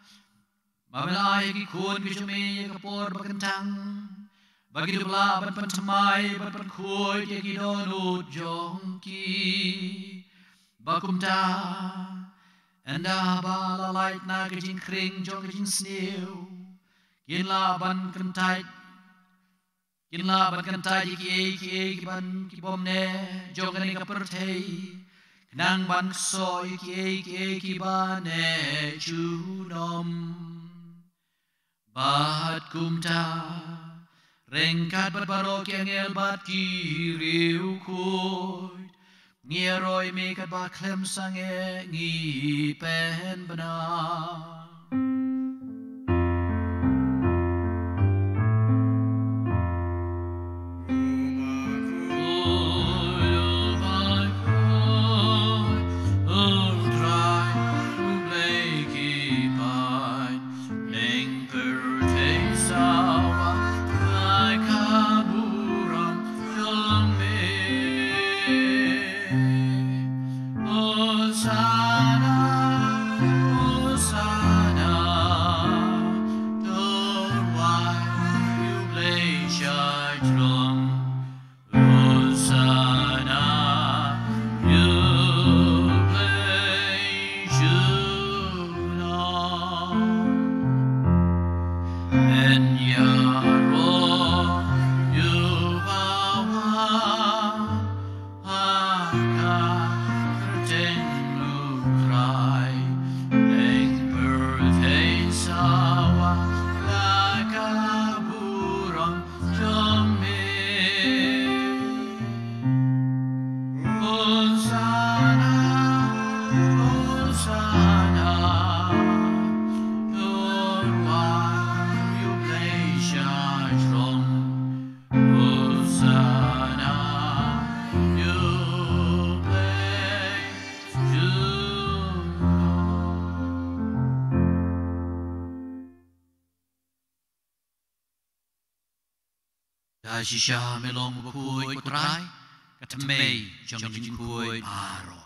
Marmelai kikun kejame kapor bakentang Bagi dubla ban pentamai ban penkoi dia gidonut jongki bakumta enda bala light na kejing kring jong kejing snew kinla ban kentai ki ban ki bomne jong kani kapertei kenang ban soi ki bane junom bat kumta Rengkat berbarok yang elbat kiriu kuit Ngieroi mekat baklem sange ngipen benar Shisha melong bukui kutrai katamei jong jing kui paro.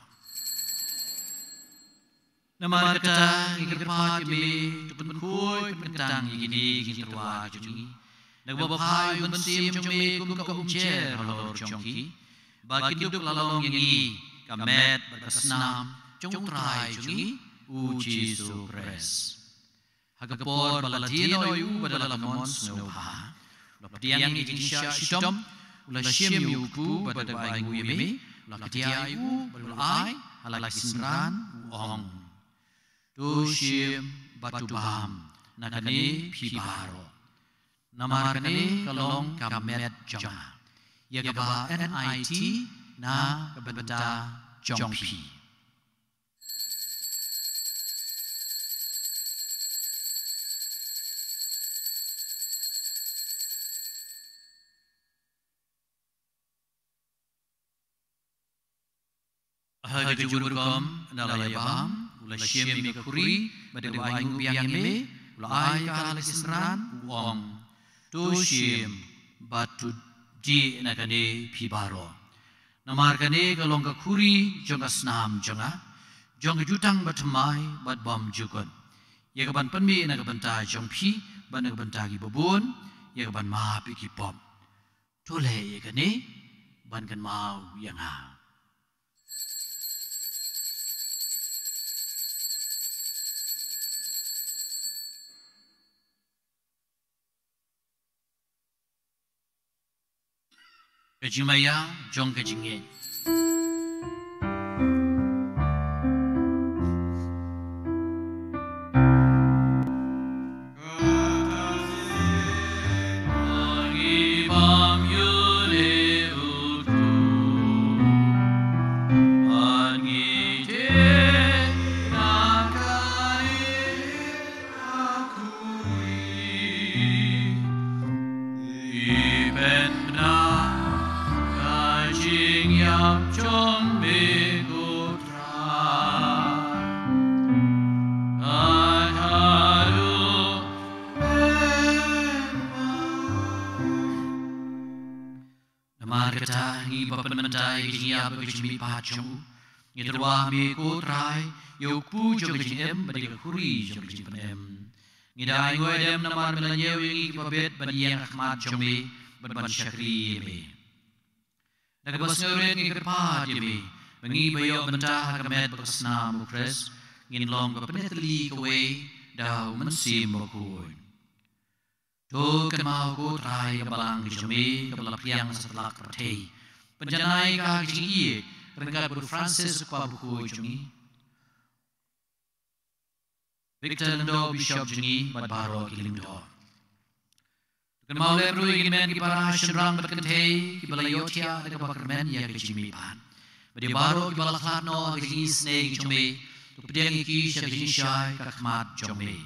Nama kata ingkerpat kami tupun kui pentang ini terwa jongi. Nagbabahay bensim jong kum cer halor jongki. Bagi duduk lalong yangi kamet berkasnam jong trai jongi u Jesu Christ. Hagapor balatino yu badalamon snowha. Lapdiang iging syidom ula syem yuku pada baingu yeme ula ketiayu berulai halak sinran uong tu syem batu baham nakane pibaro Namar kani kalong kamet jonga. Ya kaba NIT na kabenta jongpi. Hagi jujur kom nalaya paham ula syem mi kuri bade wa ingu biang me ula ai ka lesran uong tu syem batu di nakane pibaro namar kane kalong ka kuri jonga snam jonga jonga jutang batmai bat bom jukon ye ka ban panmi na ka banta jong phi ban na ka banta gi bobon ye ka ban ma pi ki pom to le ye kane ban kan mau yang ha Kejimaya jong kejinge. Ngidrwa mi ko trai yo pu jo gin em badi ka kuri jo gin em ngidai ngoi dem namar melanye wingi ki babet badi yang khmat jo mi ban syakri mi nak bas ngore ngi kerpa je mi mengi bayo benta kamet bersna mukres ngin long ba penetli kowe dau mensim bokun to kan mau ko trai ka balang jo mi ka balap yang setelah pertei penjanai ka jingi Renggat Guru Francis kwa buku jungi Victor Lendo Bishop jungi Badbaro Kilingdo Kan maulai berui gimen ki para syurang berkentei ki balayotia ada bakremen ya ke jimi pan badi baro ki balakharno ke jingi snei ki jumi tu pedeng ki sya jingi syai ka khmat jumi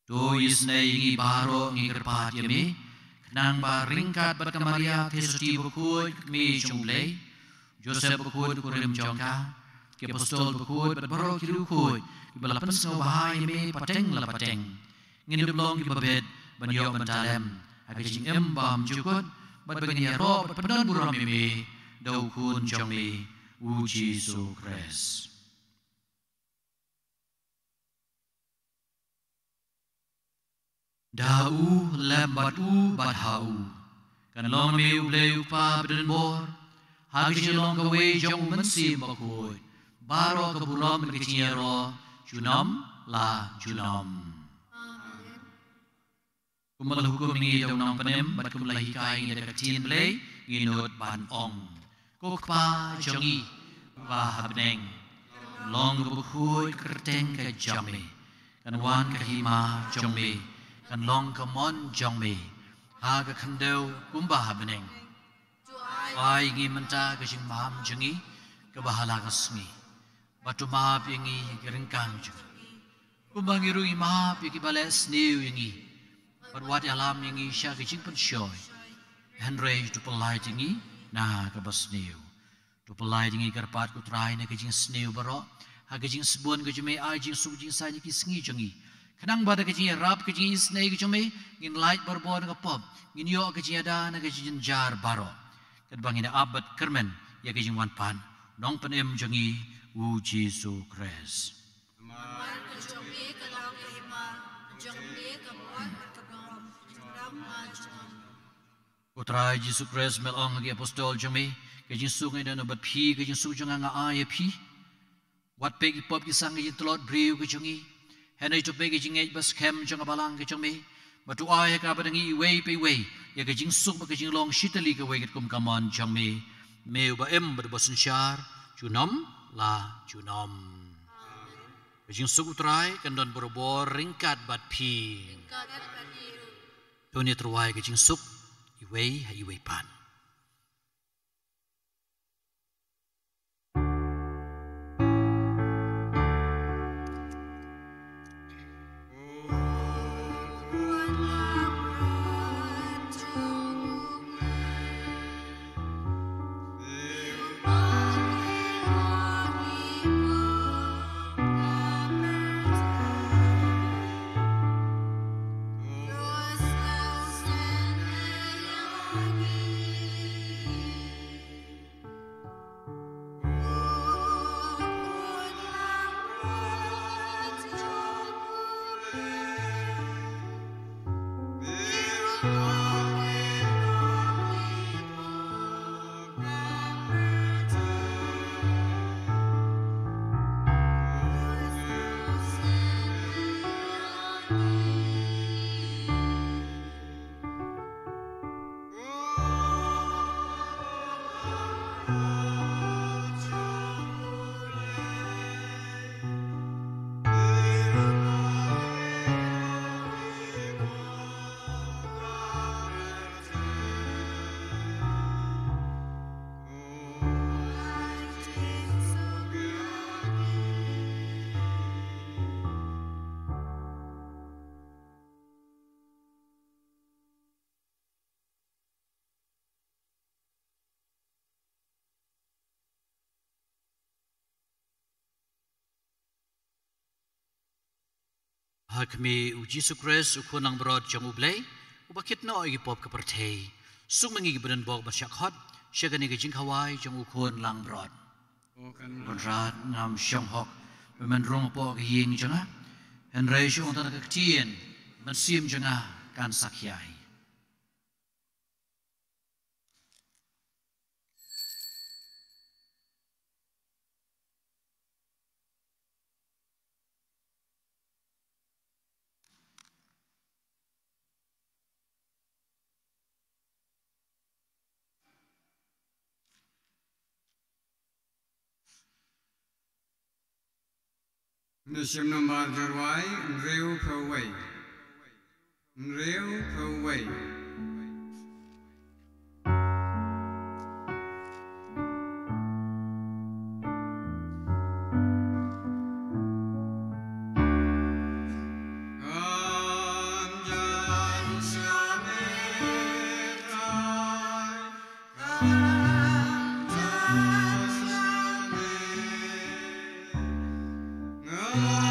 tu isnei ngi baro ngi kerpat yami nang ba ringkat berkamaria tesuti buku mi jumlei Joseph bukut kurim jongka, ki apostol bukut berbaro ki lukut, ki balapan sengau bahaya me pateng la pateng. Ngin dublong ki babed banyo bantalem, agi jing embam jukut, bat bagini ro bat pedan buram me dau kun jong me uji sukres. Dau lembat u bat hau, kan long me ubleu pa beden bor. Hagi jilong kawe jong mensi bakut baro keburam keciero junam la junam kumal hukum ni dong nang penem bat kum lahi kai ni dekat tin blei nginut ban ong kokpa jongi ba habneng long bakut kerteng ke jame kan wan kahima jongme kan long kamon jongme haga khandeu kumba habneng Wai ngi menta kajing maham jengi kebahala kasmi batu mahap yengi keringkang jengi kumbangi rungi mahap yengi bales niu yengi berwat alam yengi sya kajing pensyoy henrei tu pelai jengi na kebas niu tu pelai jengi kerpat kutrai na kajing sniu baro ha kajing sebun kajing ajing sujing sa yengi sengi jengi kenang bada kajing rap kajing isnei kajing ngin light berbon ngepop ngin yo kajing ada na kajing jar baro Kadbang ina abad kermen ya kejing wan pan nong penem jangi uji sukres. Putra Yesus Kristus melong lagi apostol jami kejing sungai dan obat pi kejing sujung anga ay pi wat pegi pop kisang kejing telot briu kejengi henai tu pegi kejing bas kem jang balang kejing me batu ay ka badangi way pe way ya kejing suk ba kejing long shitali ka way kum kaman jang me meu ba em berbosun syar junam la junam kejing suk utrai kan don berbor ringkat bat pi ตัวนี้ตัวไว้ก็จึงสุกอีเว้ยให้อีเว้ยปานHakmi Yesus Kristus ukunang berod jang ublay ubakit no igi pop kapertay sung mangi gibadan bog basyakhat syagani gijing kawai jang ukun lang berod Rodrat ngam syang hok memandrong po giying janga en reisyo ang tanagagtien mansim janga kan sakyai Nishim nombar jarwai, nreu pawai. Nreu pawai. Ah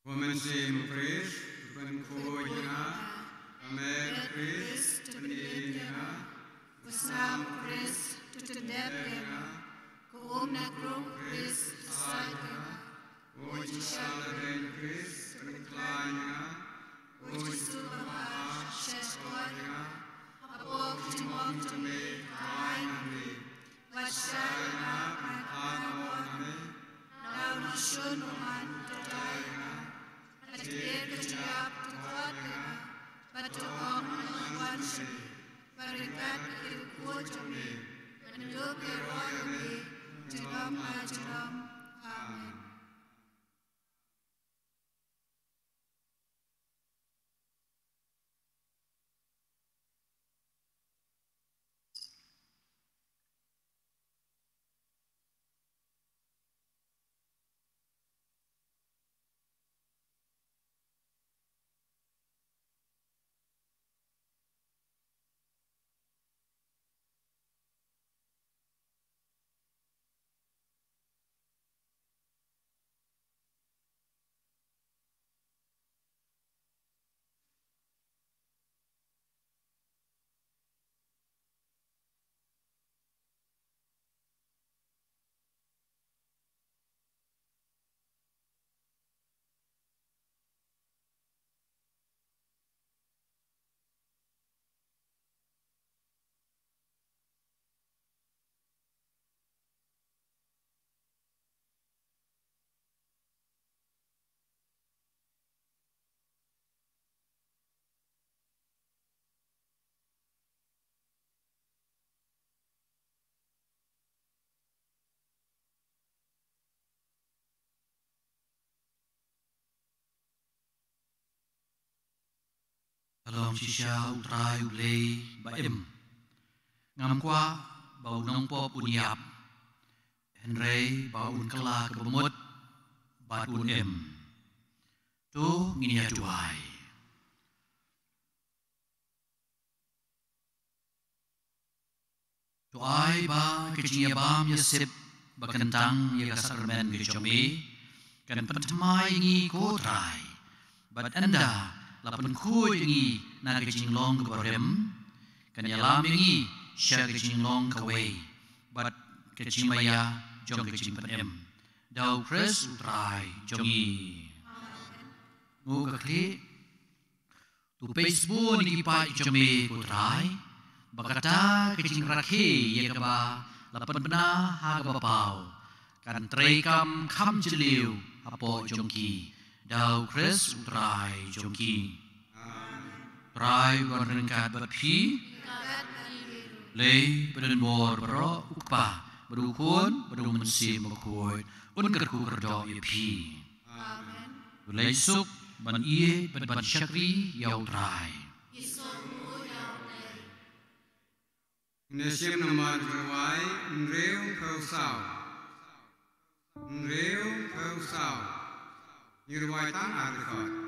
Woman sim Chris, when Koyana, Amer Chris, Tendina, Wasam Chris, Tutendepena, Koomna Grum Chris, Saika, Ojishalaren Chris, Tendina, Ojisubama, Shetwanya, Abog Timon Tame, Kainami, Vasharana, Anamone, now Nishun Oman, Tadayana, at the Ekajab to Godana, but to all one she, Barikat Ilkutami, and Yogi Royami, Tilam Ajalam, Amen. Along shisha utrai ulei baem. Ngam kwa bau nong pop uniap. Henrei bau un kala kebemut bat un em. Tu nginia duai. Duai ba kecinya bam yasip bakentang ya sakramen gejomi kan pentemai ngi kotrai. Bat anda lapan kuy ingi na kecing long kebarem kan yalam ingi sya kecing long kawai bat kecing maya jong kecing penem dau Chris utrai jongi ngu kakli tu Facebook ni kipai jome utrai bakata kecing rakhi ye kaba lapan bena ha kaba pau kan trekam kam jeliu apo jongki Dau Chris utrai jongki. Trai warengkat berpi. Lei beren bor bero ukpa berukun berung mensi mekoi un kerku kerdo yepi. Lei suk ban iye ban syakri yau trai. Nesim nomor berwai nreu kausau. Nreu kausau. Như vậy ta là được rồi.